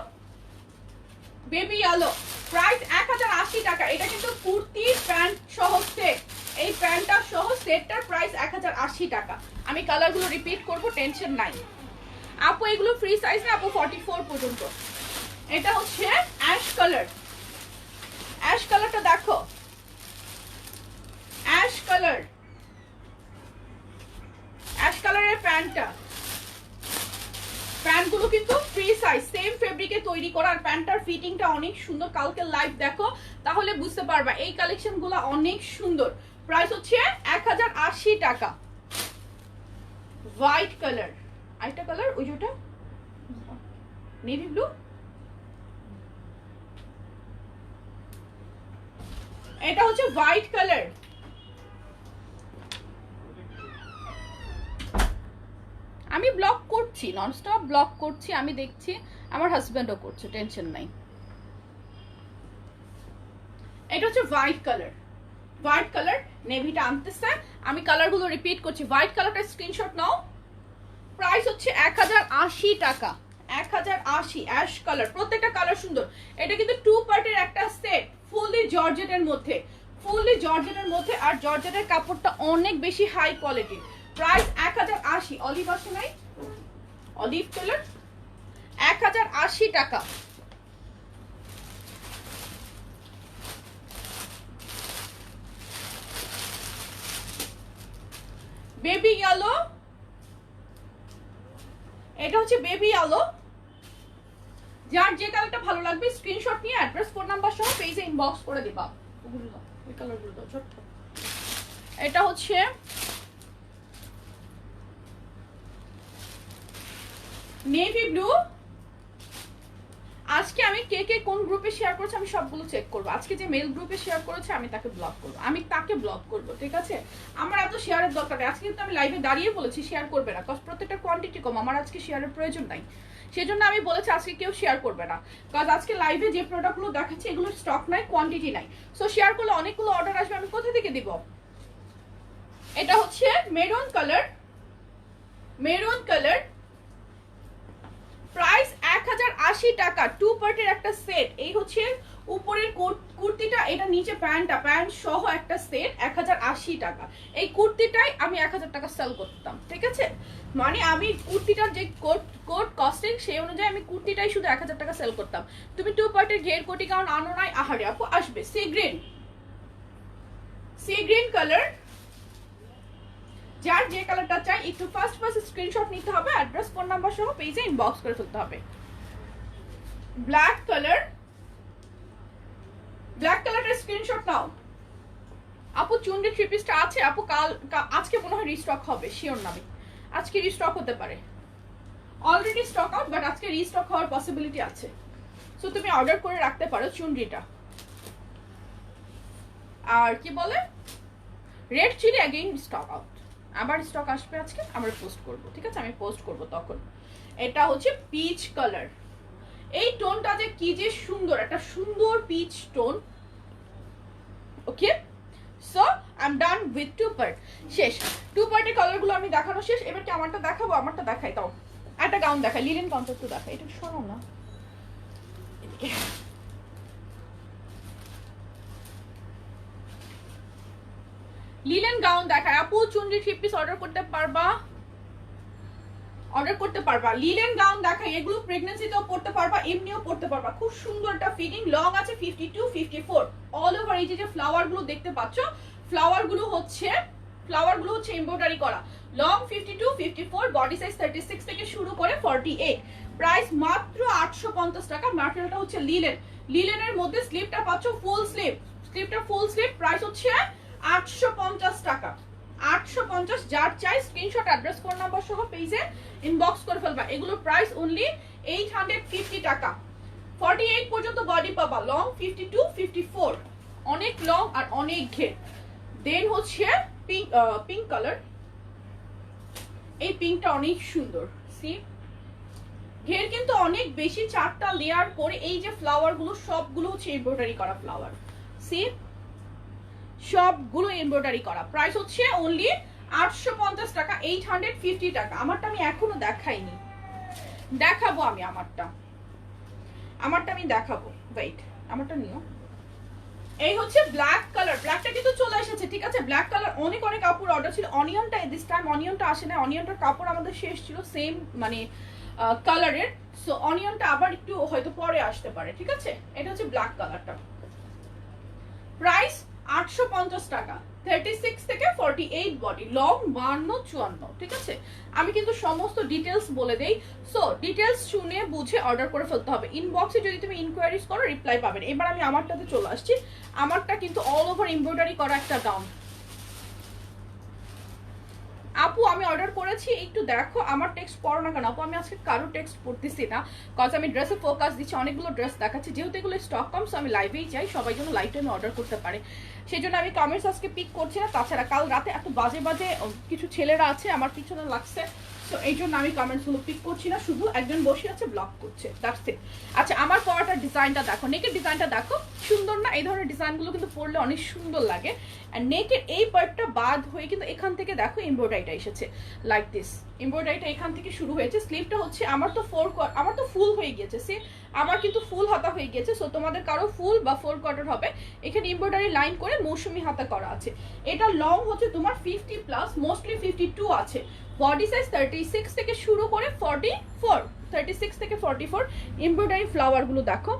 baby yellow. Price 1080 টাকা। এটা কিন্তু কুর্তি প্যান্ট সহ সেট, এই প্যান্টটা সহ সেটটার প্রাইস 1080 টাকা। আমি কালারগুলো রিপিট করব, টেনশন নাই। আপু এগুলো ফ্রি সাইজ না আপু, 44 পর্যন্ত। এটা হচ্ছে অ্যাশ কালার, অ্যাশ কালারটা দেখো, অ্যাশ কালার, অ্যাশ কালারের প্যান্টটা। প্যান্টগুলো কিন্তু ফ্রি সাইজ, সেম ফেব্রিকে তৈরি করা, আর প্যান্টটার ফিটিংটা অনেক সুন্দর। কালকে লাইভ দেখো তাহলে বুঝতে পারবা, এই কালেকশনগুলো অনেক সুন্দর। প্রাইস হচ্ছে 1080 টাকা। হোয়াইট কালার, আরেকটা কালার ওই যেটা নেভি ব্লু, এটা হচ্ছে হোয়াইট কালার। আমি ব্লক করছি, ননস্টপ ব্লক করছি, আমি দেখছি, আমার হাজবেন্ডও করছে, টেনশন নাই। এটা হচ্ছে হোয়াইট কালার, হোয়াইট কালার, নেভিটা আনতেছে। আমি কালারগুলো রিপিট করছি। হোয়াইট কালারটা স্ক্রিনশট নাও। প্রাইস হচ্ছে 1080 টাকা, 1080। অ্যাশ কালার, প্রত্যেকটা কালার সুন্দর। এটা কিন্তু 2 পার্টের একটা সেট, ফুললি জর্জেটের মধ্যে, ফুললি জর্জেটের মধ্যে। আর জর্জেটের কাপড়টা অনেক বেশি হাই কোয়ালিটি। প্রাইস 1080। অলিভ আসে নাই, অলিভ কালার, 1080 টাকা। বেবি ইয়েলো, এটা হচ্ছে বেবি ইয়েলো। যার যে কালারটা ভালো লাগবে স্ক্রিনশট নিয়ে অ্যাড্রেস ফোন নাম্বার সহ পেজে ইনবক্স করে দিবা। ওই কালারগুলো দাও ছোট। এটা হচ্ছে নেভি ব্লু। আজকে আমি কে কে কোন গ্রুপে শেয়ার করেছি আমি সবগুলো চেক করব। আজকে যে মেল গ্রুপে শেয়ার করেছে আমি তাকে ব্লক করব, আমি তাকে ব্লক করব, ঠিক আছে? আমার এত শেয়ারের দরকার নেই। আজকে কিন্তু আমি লাইভে দাঁড়িয়ে বলেছি শেয়ার করবে না, কজ প্রত্যেকটা কোয়ান্টিটি কম, আমার আজকে শেয়ারের প্রয়োজন নাই। সেজন্য আমি বলেছি আজকে কেউ শেয়ার করবে না, কজ আজকে লাইভে যে প্রোডাক্টগুলো দেখাচ্ছি এগুলোর স্টক নাই, কোয়ান্টিটি নাই। সো শেয়ার করলে অনেকগুলো অর্ডার আসবে, আমি কোথা থেকে দিব? এটা হচ্ছে maroon colour, maroon colour. Price 1080 টাকা। 2 পার্টের একটা সেট। এই হচ্ছে উপরের কুর্তিটা, এটা নিচে প্যান্টটা, প্যান্ট সহ একটা সেট 1080 টাকা। এই কুর্তিটাই আমি 1000 টাকা সেল করতাম, ঠিক আছে? মানে আমি কুর্তিটার যে কোট কস্টিং সেই অনুযায়ী আমি কুর্তিটাই শুধু 1000 টাকা সেল করতাম। তুমি 2 পার্টের ঘের কোটি গাউন আনো নাই, আহারে আপু আসবে। Sea green, sea green colour. যার যে কালারটা চাই একটু ফার্স্ট স্ক্রিনশট নিতে হবে, অ্যাড্রেস ফোন নাম্বার সহ পেজে ইনবক্স করে ফেলতে হবে। ব্ল্যাক কালার, ব্ল্যাক কালারটা স্ক্রিনশট নাও। আপু চুনরি থ্রি পিসটা আছে আপু, কাল আজকে মনে হয় রিস্টক হবে, শিওর না আমি। আজকে রিস্টক হতে পারে, অলরেডি স্টক আউট, বাট আজকে রিস্টক হওয়ার পসিবিলিটি আছে। সো তুমি অর্ডার করে রাখতে পারো চুনরিটা। আর কি বলে, red chilli again stock out, আবার স্টক আসবে আজকে, আমরা পোস্ট করব, ঠিক আছে, আমি পোস্ট করব তখন। এটা হচ্ছে পিচ কালার, এই টোনটা যে কি যে সুন্দর, একটা সুন্দর pitch tone. Okay, so I am done with 2 part, শেষ। 2 পার্টের কালারগুলো আমি দেখানো শেষ। এবার কি আমারটা দেখাবো? আমারটা দেখাই, তাও একটা গাউন দেখাই, লিলেন গাউনটা একটু দেখাই, এটা শোনো না, লিলেন গাউন দেখায়। আপু চুনরি 3 পিস অর্ডার করতে পারবা, অর্ডার করতে পারবা। লিলেন গাউন দেখাই, এগুলো প্রেগন্যান্সিতেও পড়তে পারবা, এমনিও পড়তে পারবা। খুব সুন্দর একটা ফিটিং, লং আছে 52 54, অল ওভার। এই যে ফ্লাওয়ার গুলো দেখতে পাচ্ছ, ফ্লাওয়ার গুলো হচ্ছে এমব্রয়ডারি করা। লং 52 54, বডি সাইজ 36 থেকে শুরু করে 48, প্রাইস মাত্র 850 টাকা। ম্যাটেরিয়ালটা হচ্ছে লিলেন, লিলেনের মধ্যে স্লিভটা পাচ্ছ ফুল স্লিভ, স্লিভটা ফুল স্লিভ, প্রাইস হচ্ছে 850 টাকা। 850, যার চাই স্ক্রিনশট, অ্যাড্রেস, ফোন নাম্বার সহ পেজে ইনবক্স করে ফেলবা। এগুলোর প্রাইস অনলি 850 টাকা। 48 পর্যন্ত বডি পাবা, লং 52 54, অনেক লং আর অনেক ঘের। দেন হচ্ছে পিঙ্ক কালার, এই পিঙ্কটা অনেক সুন্দর, সি ঘের কিন্তু অনেক বেশি, 4টা লেয়ার করে। এই যে ফ্লাওয়ার গুলো সবগুলো হচ্ছে এমব্রয়ডারি করা ফ্লাওয়ার, সি সবগুলো এমব্রয়ডারি করা। প্রাইস হচ্ছে অনলি 850 টাকা, 850 টাকা। আমারটা আমি এখনো দেখাইনি, দেখাবো আমি আমারটা আমি দেখাবো, ওয়েট, আমারটা নিও। এই হচ্ছে ব্ল্যাক কালার, ব্ল্যাকটা কিন্তু চলে এসেছে, ঠিক আছে। ব্ল্যাক কালার অনেক কাপড় অর্ডার ছিল। অনিয়নটা দিস টাইম অনিয়নটা আসে না, অনিয়নটার কাপড় আমাদের শেষ ছিল সেম মানে কালারের। সো অনিয়নটা আবার একটু হয়তো পরে আসতে পারে, ঠিক আছে। এটা হচ্ছে ব্ল্যাক কালারটা, প্রাইস 850 টাকা, 36 থেকে 48 বডি, লং 52 54, ঠিক আছে। আমি কিন্তু সমস্ত ডিটেলস বলে দেই, সো ডিটেলস শুনে বুঝে অর্ডার করে ফেলতে হবে। ইনবক্সে যদি তুমি ইনকোয়ারিজ করো রিপ্লাই পাবেন। এবার আমি আমারটাতে চলে আসছি। আমারটা কিন্তু অল ওভার এমব্রয়ডারি করা একটা গাউন। আপু আমি অর্ডার করেছি, একটু দেখো। আমার টেক্সট পড়ো না কেন আপু? আমি আজকে কারো টেক্সট পড়তেছি না, কজ আমি ড্রেসে ফোকাস দিচ্ছি, অনেকগুলো ড্রেস দেখাচ্ছি। যেহেতু এগুলো স্টক কম, সো আমি লাইভেই চাই সবাই যেন লাইভ টাইমে অর্ডার করতে পারে, সেই জন্য আমি কমেন্টস আজকে পিক করছি না। তাছাড়া কাল রাতে এত বাজে বাজে কিছু ছেলেরা আছে আমার পিছনে লাগছে, তো এই জন্য আমি কমেন্টসগুলো পিক করছি না, শুধু একজন বসে আছে ব্লক করছে, দ্যাটস ইট। আচ্ছা, আমার পরাটার ডিজাইনটা দেখো, নেকের ডিজাইনটা দেখো, সুন্দর না? এই ধরনের ডিজাইনগুলো কিন্তু পরলে অনেক সুন্দর লাগে। অ্যান্ড নেকের এই পার্টটা বাদ হয়ে কিন্তু এখান থেকে দেখো এমব্রয়ডারিটা এসেছে, লাইক দিস। এমব্রয়ডারিটা এখান থেকে শুরু হয়েছে। স্লিভটা হচ্ছে আমার তো ফুল হয়ে গিয়েছে, সে আমার কিন্তু ফুল হাতা হয়ে গিয়েছে। সো তোমাদের কারো ফুল বা 4 কোয়ার্টার হবে। এখানে এমব্রয়ডারি লাইন করে মৌসুমি হাতা করা আছে। এটা লং হচ্ছে তোমার 50 প্লাস, মোস্টলি 52 আছে। বডি সাইজ 36 থেকে শুরু করে 44, 36 থেকে 44। এমব্রয়ডারি ফ্লাওয়ার গুলো দেখো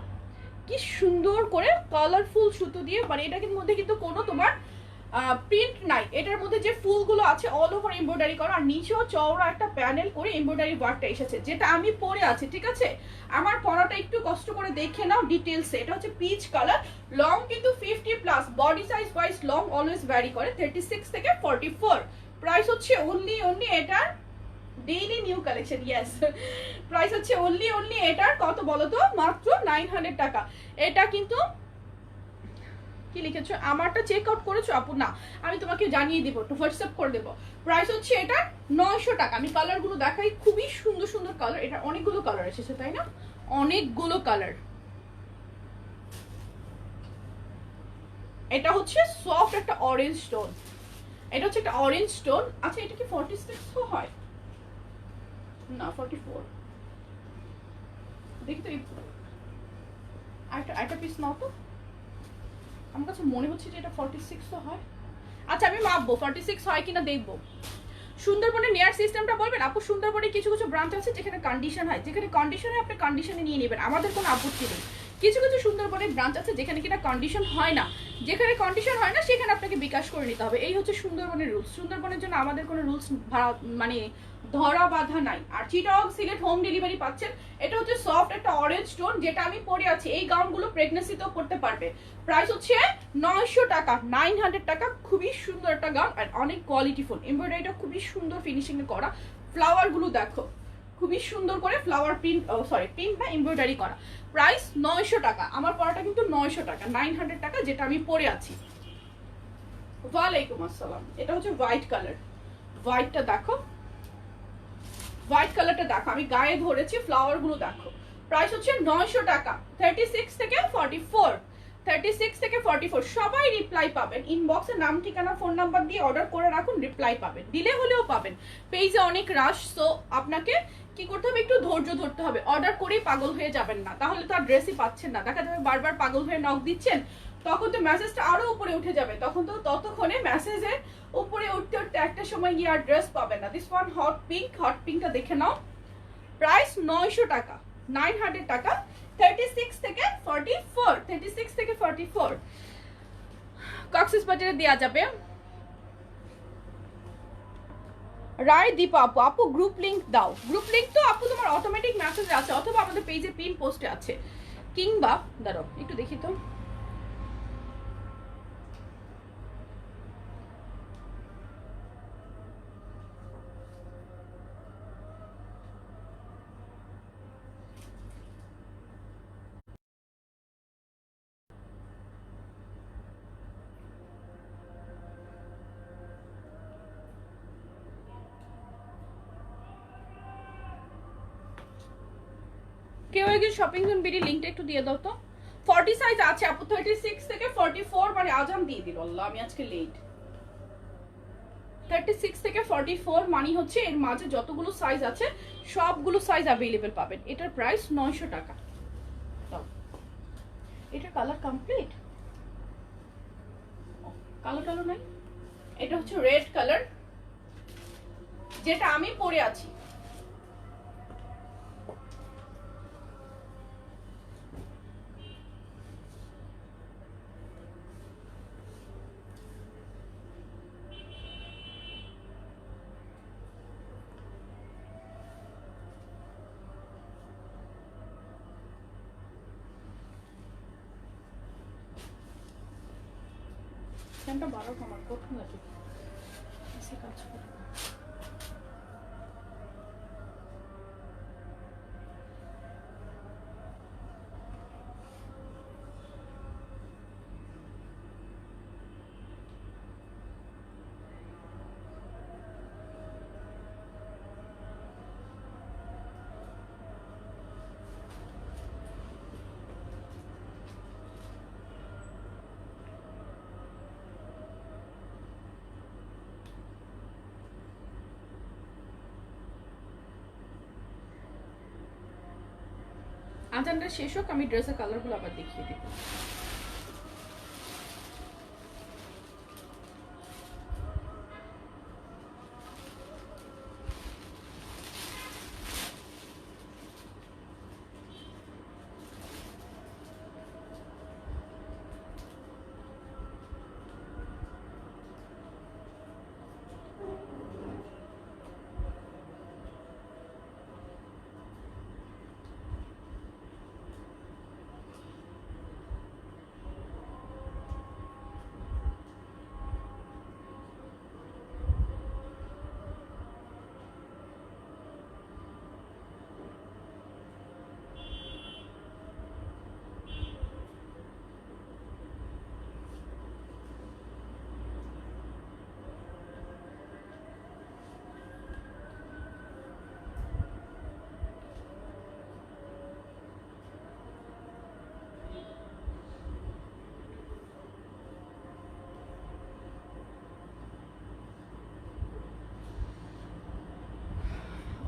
কি সুন্দর করে কালারফুল সুতো দিয়ে, মানে এটার মধ্যে কিন্তু কোনো তোমার প্রিন্ট নাই। এটার মধ্যে যে ফুলগুলো আছে অল ওভার এমব্রয়ডারি করা, আর নিচেও চওড়া একটা প্যানেল করে এমব্রয়ডারি ওয়ার্কটা এসেছে, যেটা আমি পরে আছি, ঠিক আছে। আমার পরাটা একটু কষ্ট করে দেখে নাও ডিটেলসে। এটা হচ্ছে পিচ কালার, লং কিন্তু 50 plus, body size wise long always vary করে, 36 থেকে 44। প্রাইস হচ্ছে অনলি এটার daily new collection, yes. Price হচ্ছে অনলি এটার কত বলো তো? মাত্র 900 টাকা। এটা কিন্তু কি লিখেছো? আমারটা চেক আউট করেছো আপু? না, আমি তোমাকে জানিয়ে দিব, একটু হোয়াটসঅ্যাপ করে দেবো। প্রাইস হচ্ছে এটা 900 টাকা। আমি কালারগুলো দেখাই, খুবই সুন্দর সুন্দর কালার। এটা অনেকগুলো কালার এসেছে, তাই না? অনেকগুলো কালার। এটা হচ্ছে সফট একটা অরেঞ্জ স্টোন, এটা হচ্ছে একটা অরেঞ্জ স্টোন। আচ্ছা, এটা কি 46 হয় না? 44 দেখি তো। একটা পিস নাও তো, আমার কাছে মনে হচ্ছে যে এটা 46 তো হয়। আচ্ছা, আমি মাপবো 46 হয় কিনা দেখবো। সুন্দরবনের নেয়ার সিস্টেমটা বলবেন আপু? সুন্দরবনে কিছু কিছু ব্রাঞ্চ আছে যেখানে কন্ডিশন হয়, যেখানে কন্ডিশন হয় আপনি কন্ডিশনে নিয়ে নেবেন, আমাদের কোনো আপত্তি নেই। কিছু কিছু সুন্দরবনের ব্রাঞ্চ আছে যেখানে কিনা কন্ডিশন হয় না, যেখানে কন্ডিশন হয় না সেখানে আপনাকে বিকাশ করে নিতে হবে। এই হচ্ছে সুন্দরবনের রুলস। সুন্দরবনের জন্য আমাদের কোনো রুলস মানে ধরা বাঁধা নাই। আর চিটাগং সিলেট হোম ডেলিভারি পাচ্ছেন। এটা হচ্ছে সফট একটা অরেঞ্জ স্টোন, যেটা আমি পরে আছি। এই গাউনগুলো প্রেগন্যান্সিতেও পড়তে পারবে। প্রাইস হচ্ছে 900 টাকা, 900 টাকা। খুবই সুন্দর একটা গাউন আর অনেক কোয়ালিটিফুল। এমব্রয়ডারিটা খুবই সুন্দর ফিনিশিং এ করা, ফ্লাওয়ার গুলো দেখো, খুবই সুন্দর করে ফ্লাওয়ার প্রিন্ট, সরি প্রিন্ট না, এমব্রয়ডারি করা। প্রাইস 900 টাকা। আমার পরাটা কিন্তু 900 টাকা, 900 টাকা, যেটা আমি পরে আছি। ওয়ালাইকুম আসসালাম। এটা হচ্ছে হোয়াইট কালার, হোয়াইটটা দেখো, হোয়াইট কালারটা দেখো, আমি গায়ে ধরেছি, ফ্লাওয়ার গুলো দেখো। প্রাইস হচ্ছে 900 টাকা। 36 থেকে 44, 36 থেকে 44 সবাই রিপ্লাই পাবেন। ইনবক্সে নাম ঠিকানা ফোন নাম্বার দিয়ে অর্ডার করে রাখুন, রিপ্লাই পাবেন, ডিলে হলেও পাবেন। পেজে অনেক রাশ, সো আপনাকে কি করতে হবে, একটু ধৈর্য ধরতে হবে। অর্ডার করেই পাগল হয়ে যাবেন না, তাহলে তো আর ড্রেসই পাচ্ছেন না। দেখা যাবে বারবার পাগল হয়ে নক দিচ্ছেন, তখন তো মেসেজটা আরো উপরে উঠে যাবে, তখন তো ততক্ষণে মেসেজে উপরে উঠতে উঠতে একটা সময় গিয়ে আর ড্রেস পাবেন না। This one hot pink, hot পিঙ্কটা দেখে নাও। প্রাইস 900 টাকা, 900 টাকা। 36 থেকে 44, 36 থেকে 44 কক্সেস বাজারে দেওয়া যাবে। রায় দীপা আপু, আপু গ্রুপ লিংক দাও। গ্রুপ লিংক তো আপু তোমার অটোমেটিক মেসেজ আছে, অথবা আমাদের পেজে পিন পোস্টে আছে, কিংবা দাঁড়াও একটু দেখি তো। কেউ একজন শপিং জোন বিডি লিংকটা একটু দিয়ে দাও তো। 40 সাইজ আছে আপু, 36 থেকে 44, মানে আজান দিয়ে দিল আল্লাহ, আমি আজকে লেট। 36 থেকে 44 মানে হচ্ছে এর মাঝে যতগুলো সাইজ আছে সবগুলো সাইজ অ্যাভেলেবেল পাবেন। এটার প্রাইস 900 টাকা। এটা কালার কমপ্লিট, কালো নাই। এটা হচ্ছে রেড কালার, যেটা আমি পরে আছি। ফ্যানটা বারো আমার কঠিন লাগে, এসে কাজ করে। আজানটা শেষ হোক, আমি ড্রেসের কালারগুলো আবার দেখিয়ে দিব।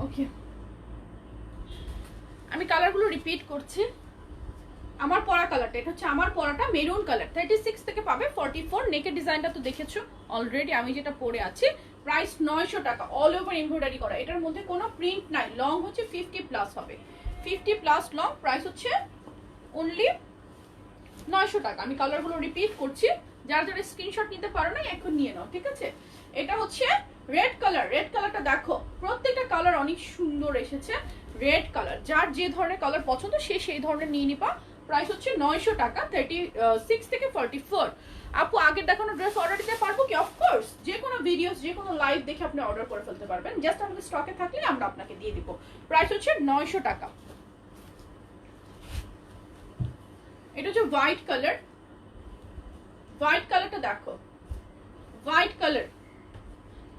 ওকে, আমি কালারগুলো রিপিট করছি। আমার পরা কালারটা, এটা হচ্ছে আমার পরাটা মেরুন কালার, 36 থেকে পাবে 44। নেকের ডিজাইনটা তো দেখেছো অলরেডি, আমি যেটা পরে আছি। প্রাইস 900 টাকা, অল ওভার এমব্রয়ডারি করা। এটার মধ্যে কোনো প্রিন্ট নাই, লং হচ্ছে 50 প্লাস হবে, 50 প্লাস লং। প্রাইস হচ্ছে অনলি 900 টাকা। আমি কালারগুলো রিপিট করছি, যারা যারা স্ক্রিনশট নিতে পারো না এখন নিয়ে নাও, ঠিক আছে। এটা হচ্ছে রেড কালার, রেড কালারটা দেখো, প্রত্যেকটা কালার অনেক সুন্দর এসেছে। রেড কালার, যার যে ধরনের কালার পছন্দ সে সেই ধরনের নিয়ে নিবা। প্রাইস হচ্ছে 900 টাকা 36 থেকে 44। আপু আগের দেখানো ড্রেস অর্ডার দিতে পারবো কি? অফকোর্স, যে কোনো ভিডিওস যে কোনো লাইভ দেখে আপনি অর্ডার করে ফেলতে পারবেন, জাস্ট আমাদের স্টকে থাকলে আমরা আপনাকে দিয়ে দিব। প্রাইস হচ্ছে 900 টাকা। এটা হচ্ছে হোয়াইট কালার, হোয়াইট কালারটা দেখো, হোয়াইট কালার,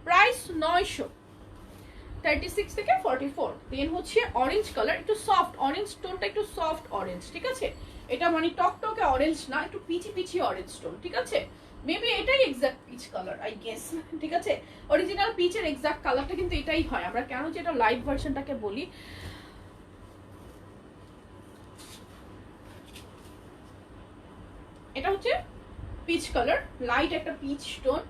প্রাইস 900, 36 থেকে 44। দেন হচ্ছে অরেঞ্জ কালার, একটু সফট অরেঞ্জ টোনটা, একটু সফট অরেঞ্জ, ঠিক আছে? এটা মানে টকটকে অরেঞ্জ না, একটু পিচি পিচি অরেঞ্জ টোন, ঠিক আছে? মেবি এটাই exact peach colour I guess, ঠিক আছে? অরিজিনাল পিচের এক্সাক্ট কালারটা কিন্তু এটাই হয়। আমরা কেন যেটা লাইভ ভার্সনটাকে বলি, এটা হচ্ছে পিচ কালার, লাইট একটা পিচ টোন।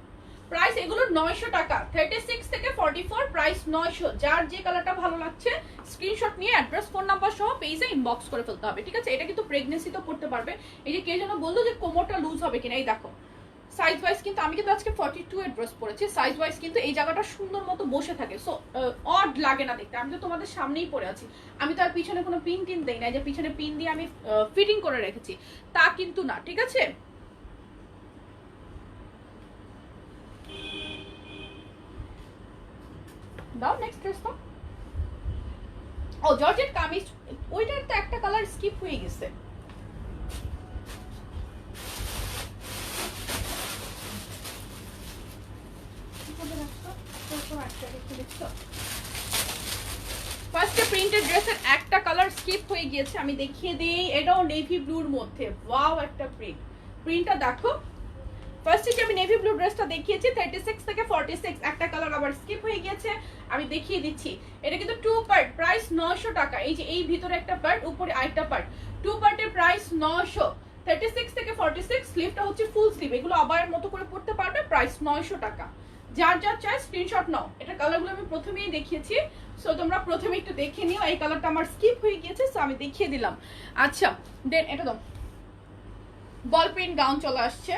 প্রাইস এগুলো 900 টাকা, 36 থেকে 44, প্রাইস 900। যার যে কালারটা ভালো লাগছে স্ক্রিনশট নিয়ে অ্যাড্রেস ফোন নাম্বার সহ পেজে ইনবক্স করে ফেলতে হবে, ঠিক আছে? এটা কিন্তু প্রেগনেন্সি তো পড়তে পারবে। এই যে কে যেন বললো যে কোমরটা লুজ হবে কিনা, এই দেখো সাইজ ওয়াইজ কিন্তু আমি কিন্তু আজকে 42 এর ড্রেস পরেছি, সাইজ ওয়াইজ কিন্তু এই জায়গাটা সুন্দর মতো বসে থাকে, সো অড লাগে না দেখতে। আমি তো তোমাদের সামনেই পরে আছি, আমি তো আর পিছনে কোনো পিন টিন দেই না, যে পিছনে পিন দিয়ে আমি ফিটিং করে রেখেছি তা কিন্তু না, ঠিক আছে? দাও নেক্সট ড্রেস তো। ও জর্জেট কামিজ, ওইটার তো একটা কালার স্কিপ হয়ে গেছে। ফার্স্টে প্রিন্টেড ড্রেসের একটা কালার স্কিপ হয়ে গিয়েছে, আমি দেখিয়ে দিই। এটাও নেভি ব্লুর মধ্যে, ওয়াও একটা প্রিন্ট, প্রিন্টটা দেখো। ফার্স্টে যে আমি নেভি ব্লু ড্রেসটা দেখিয়েছি 36 থেকে 46, একটা কালার আবার স্কিপ হয়ে গিয়েছে, আমি দেখিয়ে দিচ্ছি। এটা কিন্তু 2 পার্ট, প্রাইস 900 টাকা। এই যে এই ভিতরে একটা পার্ট, উপরে আরেকটা পার্ট, 2 পার্টের প্রাইস 900, 36 থেকে 46। স্লিভটা হচ্ছে ফুল স্লিভ, এগুলো আবারের মতো করে পড়তে পারবে, প্রাইস 900 টাকা। যার যার চাই স্ক্রিনশট নাও। এটা কালারগুলো আমি প্রথমেই দেখিয়েছি, সো তোমরা প্রথমে একটু দেখে নিও। এই কালারটা আমার স্কিপ হয়ে গিয়েছে, সো আমি দেখিয়ে দিলাম। আচ্ছা দেন এটা দাও, বল প্রিন্ট গাউন চলে আসছে।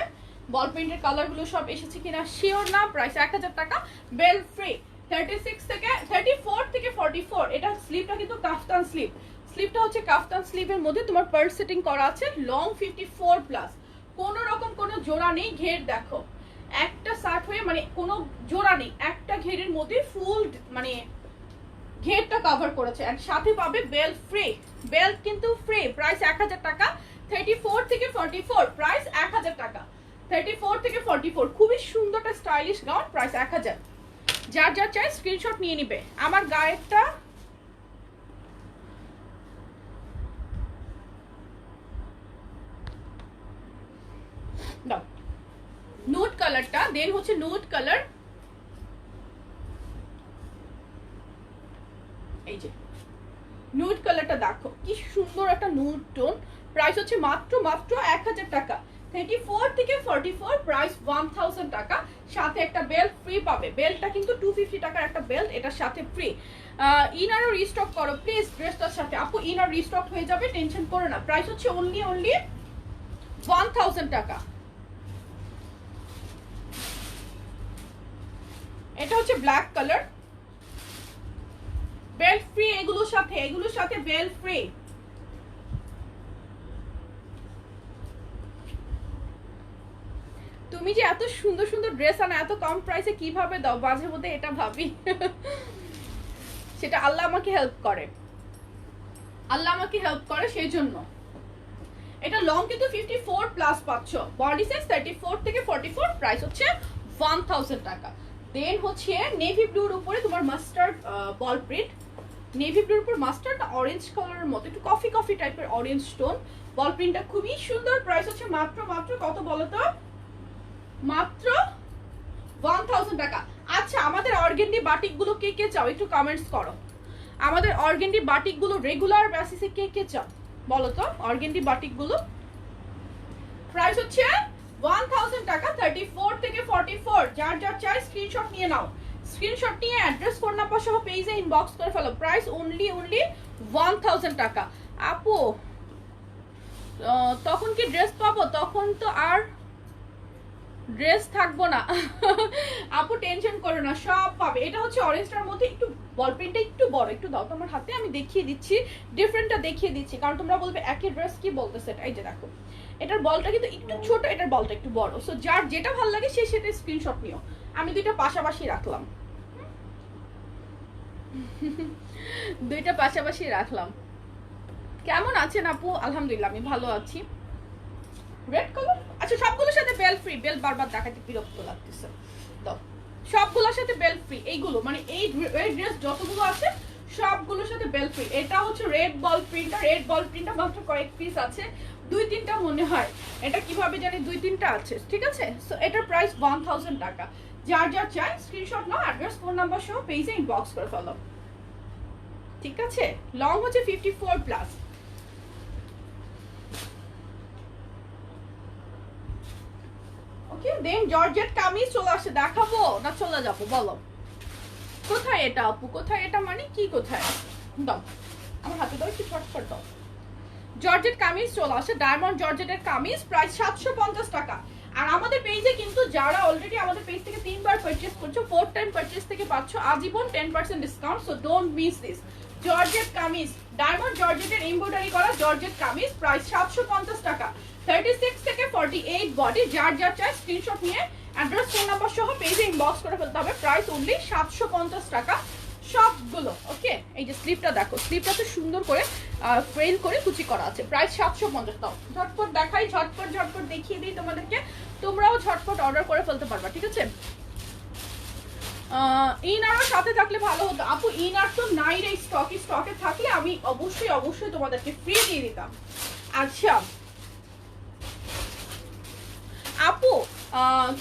বল প্রিন্টের কালারগুলো সব এসেছে কিনা শিওর না। প্রাইস 1000 টাকা, বেল ফ্রি। 36 থেকে 34 থেকে 44। এটা স্লিভটা কিন্তু কাফতান স্লিভ, স্লিভটা হচ্ছে কাফতান স্লিভের মধ্যে তোমার পার্ল সেটিং করা আছে, লং 54 প্লাস, কোনো রকম কোনো জোড়া নেই। ঘের দেখো, একটা শার্ট হয়ে মানে কোনো জোড়া নেই, একটা ঘেরের মধ্যে ফুল মানে ঘেরটা কভার করেছে। আর সাথে পাবে বেল্ট ফ্রি, বেল্ট কিন্তু ফ্রি। প্রাইস 1000 টাকা, 34 থেকে 44, প্রাইস 1000 টাকা, 34 থেকে 44। খুবই সুন্দর একটা স্টাইলিশ গাউন, প্রাইস 1000। যার যার চাই স্ক্রিনশট নিয়ে নিবে। আমার গায়েরটা দাও, নুড কালারটা, দেন হচ্ছে নুড কালার, এই যে নুড কালারটা দেখো কি সুন্দর একটা নুড টোন। প্রাইস হচ্ছে মাত্র মাত্র 1000 টাকা, 34 থেকে 44, প্রাইস 1000 টাকা। সাথে একটা বেল্ট ফ্রি পাবে, বেল্টটা কিন্তু 250 টাকার একটা বেল্ট, এটার সাথে ফ্রি। ইনারও রিস্টক করো প্লিজ ড্রেসটার সাথে। আপু ইনার রিস্টক হয়ে যাবে, টেনশন করো না। প্রাইস হচ্ছে অনলি 1000 টাকা। এটা হচ্ছে ব্ল্যাক কালার, বেল্ট ফ্রি, এগুলোর সাথে বেল্ট ফ্রি। তুমি যে এত সুন্দর সুন্দর ড্রেস আনো এত কম প্রাইসে কিভাবে দাও, মাঝে মধ্যে এটা ভাবি। সেটা আল্লাহ আমাকে হেল্প করে, আল্লাহ আমাকে হেল্প করে সেই জন্য। এটা লং কিন্তু 54 প্লাস পাচ্ছ, বডি সাইজ 34 থেকে 44, প্রাইস হচ্ছে 1000 টাকা। দেন হচ্ছে নেভি ব্লুর উপরে তোমার মাস্টার্ড বল প্রিন্ট, নেভি ব্লুর উপর মাস্টার্ড অরেঞ্জ কালারের মতো একটু কফি কফি টাইপের অরেঞ্জ টোন, বল প্রিন্টটা খুবই সুন্দর। প্রাইস হচ্ছে মাত্র মাত্র কত বলো তো, মাত্র 1000 টাকা। আচ্ছা আমাদের অর্গেন্ডি বাটিক গুলো কে কে চাও একটু কমেন্টস করো। আমাদের অর্গেন্ডি বাটিক গুলো রেগুলার বেসিসে কে কে চাও বলো তো। অর্গেন্ডি বাটিক গুলো প্রাইস হচ্ছে 1000 টাকা, 34 থেকে 44। যার যার চাই স্ক্রিনশট নিয়ে নাও, স্ক্রিনশট নিয়ে অ্যাড্রেস ফোন নাম্বার সহ পেজে ইনবক্স করে ফেলো। প্রাইস অনলি 1000 টাকা। আপু তখন কি ড্রেস পাবো? তখন তো আর ড্রেস থাকবো না আপু, টেনশন করো না, সব পাবে। এটা হচ্ছে অরেঞ্জটার মধ্যে একটু বল প্রিন্টটা একটু বড়, একটু দাও তোমার হাতে, আমি দেখিয়ে দিচ্ছি, ডিফারেন্টটা দেখিয়ে দিচ্ছি, কারণ তোমরা বলবে একই ড্রেস কি বলতেছে। এই যে দেখো, এটার বলটা কিন্তু একটু ছোট, এটার বলটা একটু বড়। সো যার যেটা ভালো লাগে সে সেটা স্ক্রিনশট নিও। আমি দুইটা পাশাপাশি রাখলাম, দুইটা পাশাপাশি রাখলাম। কেমন আছেন আপু? আলহামদুলিল্লাহ আমি ভালো আছি। রেড কালার, আচ্ছা সবগুলোর সাথে বেল ফ্রি, বেল বারবার দেখাতে বিরক্ত লাগতেছে। তো সবগুলোর সাথে বেল ফ্রি, এইগুলো মানে এই ড্রেস যতগুলো আছে সবগুলোর সাথে বেল ফ্রি। এটা হচ্ছে রেড বল প্রিন্টটা, রেড বল প্রিন্টটা মাত্র কয়েক পিস আছে, 2-3টা মনে হয়। এটা কিভাবে জানি 2-3টা আছে, ঠিক আছে। সো এটার প্রাইস 1000 টাকা। যার যার চাই স্ক্রিনশট নাও, অ্যাড্রেস ফোন নাম্বার সহ পেজে ইনবক্স করে ফেলো, ঠিক আছে। লং হচ্ছে 54+। ওকে, দেন জর্জেট কামিজ চলে আসে, দেখাবো না চলে যাবো বলো? কোথায় এটা আপু, কোথায় এটা মানে কি, কোথায় দাও আমার হাতে দাও, একটু ছটফট দাও। জর্জেট কামিজ চলে আসে, ডায়মন্ড জর্জেটের কামিজ, প্রাইস 750 টাকা। আর আমাদের পেজে কিন্তু যারা অলরেডি আমাদের পেজ থেকে 3বার পারচেজ করছো, 4 টাইম পারচেজ থেকে পাচ্ছ আজীবন 10% discount. So don't miss this. Georgette kameez, diamond জর্জেটের এমব্রয়ডারি করা জর্জেট কামিজ, প্রাইস 750 টাকা। 36 থেকে 48 বডি, যার যার চাই স্ক্রিনশট নিয়ে অ্যাড্রেস ফোন নাম্বার সহ পেজে ইনবক্স করে ফেলতে হবে। প্রাইস অনলি 750 টাকা সবগুলো। ওকে, এই যে স্লিপটা দেখো, স্লিপটা তো সুন্দর করে ফ্রেল করে কুচি করা আছে, প্রাইস 750। দাও ঝটপট দেখাই, ঝটপট ঝটপট দেখিয়ে দিই তোমাদেরকে, তোমরাও ঝটপট অর্ডার করে ফেলতে পারবা, ঠিক আছে। ইনারও সাথে থাকলে ভালো হতো আপু, ইনার তো নাই রে স্টকে, স্টকে থাকলে আমি অবশ্যই অবশ্যই তোমাদেরকে ফ্রি দিয়ে দিতাম। আচ্ছা আপু,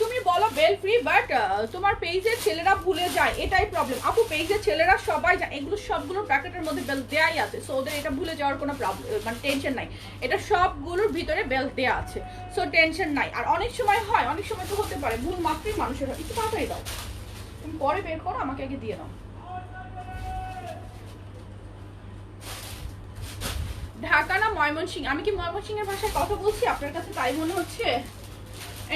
তুমি বলো বেল ফ্রি, বাট তোমার পেজের ছেলেরা ভুলে যায়, এটাই প্রবলেম আপু। পেজের ছেলেরা সবাই যায়, এগুলো সবগুলো প্যাকেটের মধ্যে বেল দেয়াই আছে, সো ওদের এটা ভুলে যাওয়ার কোনো প্রবলেম মানে টেনশন নাই, এটা সবগুলোর ভিতরে বেল দেয়া আছে, সো টেনশন নাই। আর অনেক সময় হয়, অনেক সময় তো হতে পারে ভুল মাত্রই মানুষের হয়, একটু তাড়াতাড়ি দাও, তুমি পরে বের করো, আমাকে আগে দিয়ে দাও। ঢাকা না ময়মনসিংহ? আমি কি ময়মনসিংহের ভাষায় কথা বলছি, আপনার কাছে তাই মনে হচ্ছে?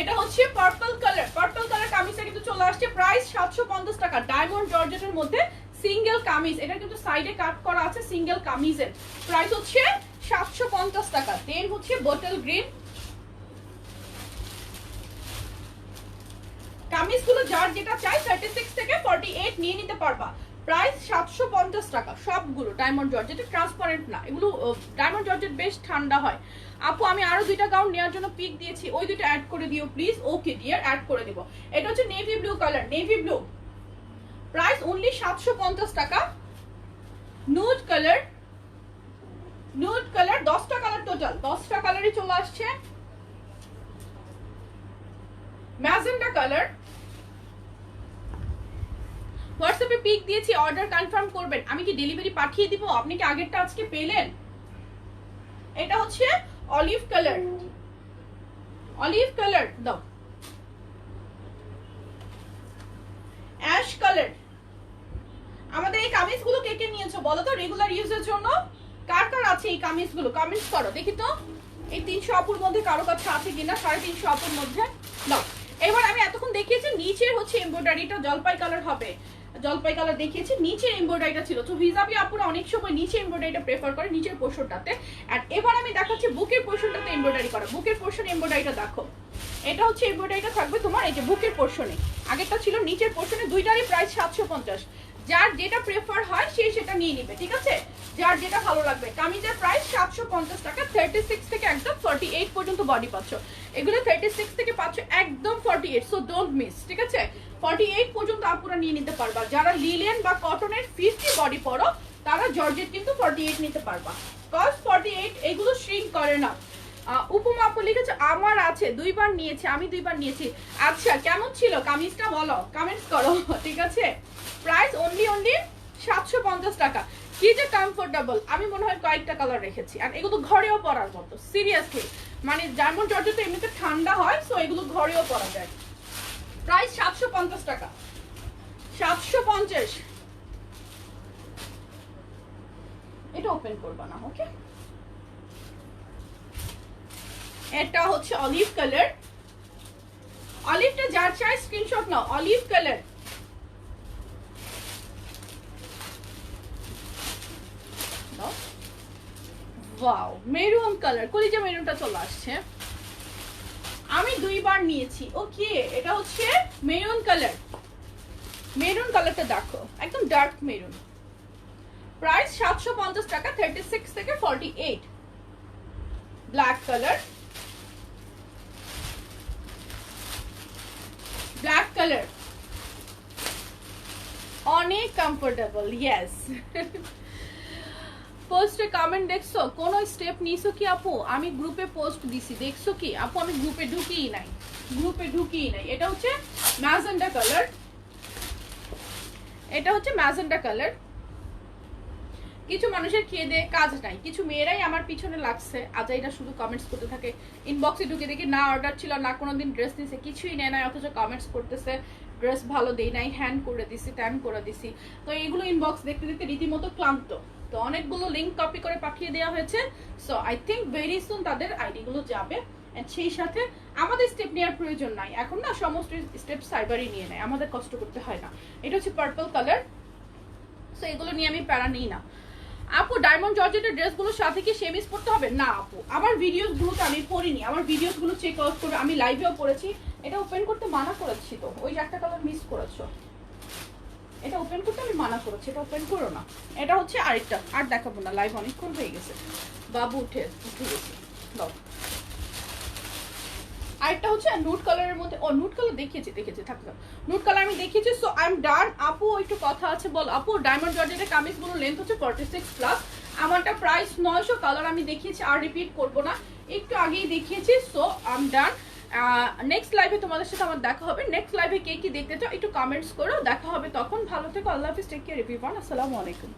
এটা হচ্ছে পার্পল কালার, পার্পল কালার কামিজটা কিন্তু চলে আসছে, প্রাইস 750 টাকা। ডায়মন্ড জর্জেটের মধ্যে সিঙ্গেল কামিজ, এটা কিন্তু সাইডে কাট করা আছে সিঙ্গেল কামিজের, প্রাইস হচ্ছে 750 টাকা। দেন হচ্ছে বোতল গ্রিন কামিজগুলো, যার যেটা চাই 36 থেকে 48 নিয়ে নিতে পারবা, প্রাইস 750 টাকা সবগুলো। ডায়মন্ড জর্জেট, ট্রান্সপারেন্ট না এগুলো, ডায়মন্ড জর্জেট বেশ ঠান্ডা হয়। আপু আমি আরো 2টা গাউন নেওয়ার জন্য পিক দিয়েছি, ওই 2টা অ্যাড করে দিও প্লিজ। ওকে ডিয়ার, অ্যাড করে দিব। এটা হচ্ছে navy blue colour, navy blue, price only 750 টাকা। নুড কালার, নুড কালার, 10টা কালার টোটাল, 10টা কালারই চলে আসছে। ম্যাজেন্টা কালার, হোয়াটসঅ্যাপে পিক দিয়েছি, অর্ডার কনফার্ম করবেন। আমি কি ডেলিভারি পাঠিয়ে দিব? আপনি কি আগেরটা আজকে পেলেন? এটা হচ্ছে অলিভ কালার, অলিভ কালার দাও, অ্যাশ কালার। আমাদের এই কামিজগুলো কে কে নিয়েছো বলো তো রেগুলার ইউজের জন্য? কার কার আছে এই কামিজগুলো, কমেন্টস করো দেখি তো। এই 300 আপুর মধ্যে কারো কাছে আছে কিনা, 350 আপুর মধ্যে দাও। এবার আমি এতক্ষণ দেখিয়েছি নিচের হচ্ছে এমব্রয়ডারিটা জলপাই কালার হবে, জলপাই কালার দেখিয়েছি, নিচের এমব্রয়ডারিটা ছিল। তো হিজাবি আপুরা অনেক সময় নিচে এমব্রয়ডারিটা প্রেফার করে, নিচের পোর্শনটাতে। আর এবার আমি দেখাচ্ছি বুকের পোর্শনটাতে এমব্রয়ডারি করা, বুকের পোর্শন এমব্রয়ডারিটা দেখো, এটা হচ্ছে এমব্রয়ডারিটা থাকবে তোমার এই যে বুকের পোর্শনে, আগেরটা ছিল নিচের পোর্শনে, দুইটারই প্রাইস 750। যার যেটা প্রেফার হয় সে সেটা নিয়ে নিবে, ঠিক আছে, যার যেটা ভালো লাগবে। কামিজের প্রাইস 750 টাকা, 36 থেকে একদম 48 পর্যন্ত বডি পাচ্ছ, এগুলো 36 থেকে পাচ্ছ একদম 48, সো ডোন্ট মিস, ঠিক আছে। 48 পর্যন্ত আপুরা নিয়ে নিতে পারবা, যারা লিলেন বা কটনের 50 বডি পরো তারা জর্জেট কিন্তু 48 নিতে পারবা, কজ 48 এগুলো শ্রিঙ্ক করে না। উপমা আপু লিখেছে আমার আছে, 2বার নিয়েছি, আমি 2বার নিয়েছি। আচ্ছা কেমন ছিল কামিজটা বলো, কমেন্টস করো, ঠিক আছে। প্রাইস অনলি 750 টাকা। কি যে কমফোর্টেবল, আমি মনে হয় কয়েকটা কালার রেখেছি, আর এগুলো ঘরেও পরার মতো, সিরিয়াসলি মানে ডায়মন্ড জর্জেট তো এমনিতে ঠান্ডা হয়, সো এগুলো ঘরেও পরা যায়। প্রাইস 750 টাকা, 750। এটা ওপেন করবা না, ওকে। এটা হচ্ছে অলিভ কালার, অলিভটা যার চাই স্ক্রিনশট নাও, olive colour. Wow maroon colour, কলিজা মেরুনটা চলে আসছে। আমি দুইবার নিয়েছি। ওকে, এটা হচ্ছে মেরুন কালার। মেরুন কালারটা দেখো, একদম ডার্ক মেরুন। প্রাইস 750 টাকা, 36 থেকে 48। ব্ল্যাক কালার, ব্ল্যাক কালার অনেক কমফোর্টেবল। ইয়েস। পোস্টে কমেন্ট দেখছো? কোন স্টেপ নিছো কি আপু? আমি গ্রুপে পোস্ট দিছি, দেখছো কি আপু? আমি গ্রুপে ঢুকিই নাই, গ্রুপে ঢুকিই নাই। এটা হচ্ছে ম্যাজেন্ডা কালার, এটা হচ্ছে ম্যাজেন্ডা কালার। কিছু মানুষের খেয়ে দিয়ে কাজ নাই, কিছু মেয়েরাই আমার পিছনে লাগছে। আজ এটা শুধু কমেন্টস করতে থাকে, ইনবক্সে ঢুকে দেখি না অর্ডার ছিল, না কোনোদিন ড্রেস নিছে, কিছুই নেয় নাই, অথচ কমেন্টস করতেছে ড্রেস ভালো দেই নাই, হ্যান্ড করে দিছি, ট্যান করে দিছি। তো এইগুলো ইনবক্স দেখতে দেখতে রীতিমতো ক্লান্ত। তো অনেকগুলো লিঙ্ক কপি করে পাঠিয়ে দেওয়া হয়েছে। So I think very soon তাদের আইডিগুলো যাবে। এন্ড সেই সাথে আমাদের স্টেপ নেওয়ার প্রয়োজন নাই এখন, না সমস্ত স্টেপ সাইবারই নিয়ে নেয়, আমাদের কষ্ট করতে হয় না। এটা হচ্ছে পার্পল কালার। সো এগুলো নিয়ে আমি প্যারা নিই না। আপু ডায়মন্ড জর্জেটের ড্রেসগুলোর সাথে কি শেমিজ পরতে হবে? না আপু, আমার ভিডিওসগুলোতে আমি পরিনি, আমার ভিডিওসগুলো চেক আউট করে আমি লাইভেও পড়েছি। এটা ওপেন করতে মানা করেছি, তো ওই একটা কালার মিস করেছো, এটা ওপেন করতে আমি মানা করেছি, এটা ওপেন করো না। এটা হচ্ছে আরেকটা, আর দেখাবো না, লাইভ অনেকক্ষণ হয়ে গেছে, বাবু উঠে গেছে। দাও। আরেকটা হচ্ছে নুড কালারের মধ্যে, ও নুড কালার দেখিয়েছি থাকবে, নুড কালার আমি দেখিয়েছি। সো আই এম ডান। আপু একটু কথা আছে, বল আপু। ডায়মন্ড জর্জেটের কামিজগুলো লেন্থ হচ্ছে 46+, আমারটা প্রাইস 900। কালার আমি দেখিয়েছি, আর রিপিট করবো না, একটু আগেই দেখিয়েছি। So I am done. Next লাইভে তোমাদের সাথে আমার দেখা হবে। নেক্সট লাইভে কে কি দেখতে চাও একটু কমেন্টস করো, দেখা হবে তখন। ভালো থেকো, আল্লাহ হাফিজ, টেক কেয়ার এভরিওয়ান, আসসালামু আলাইকুম।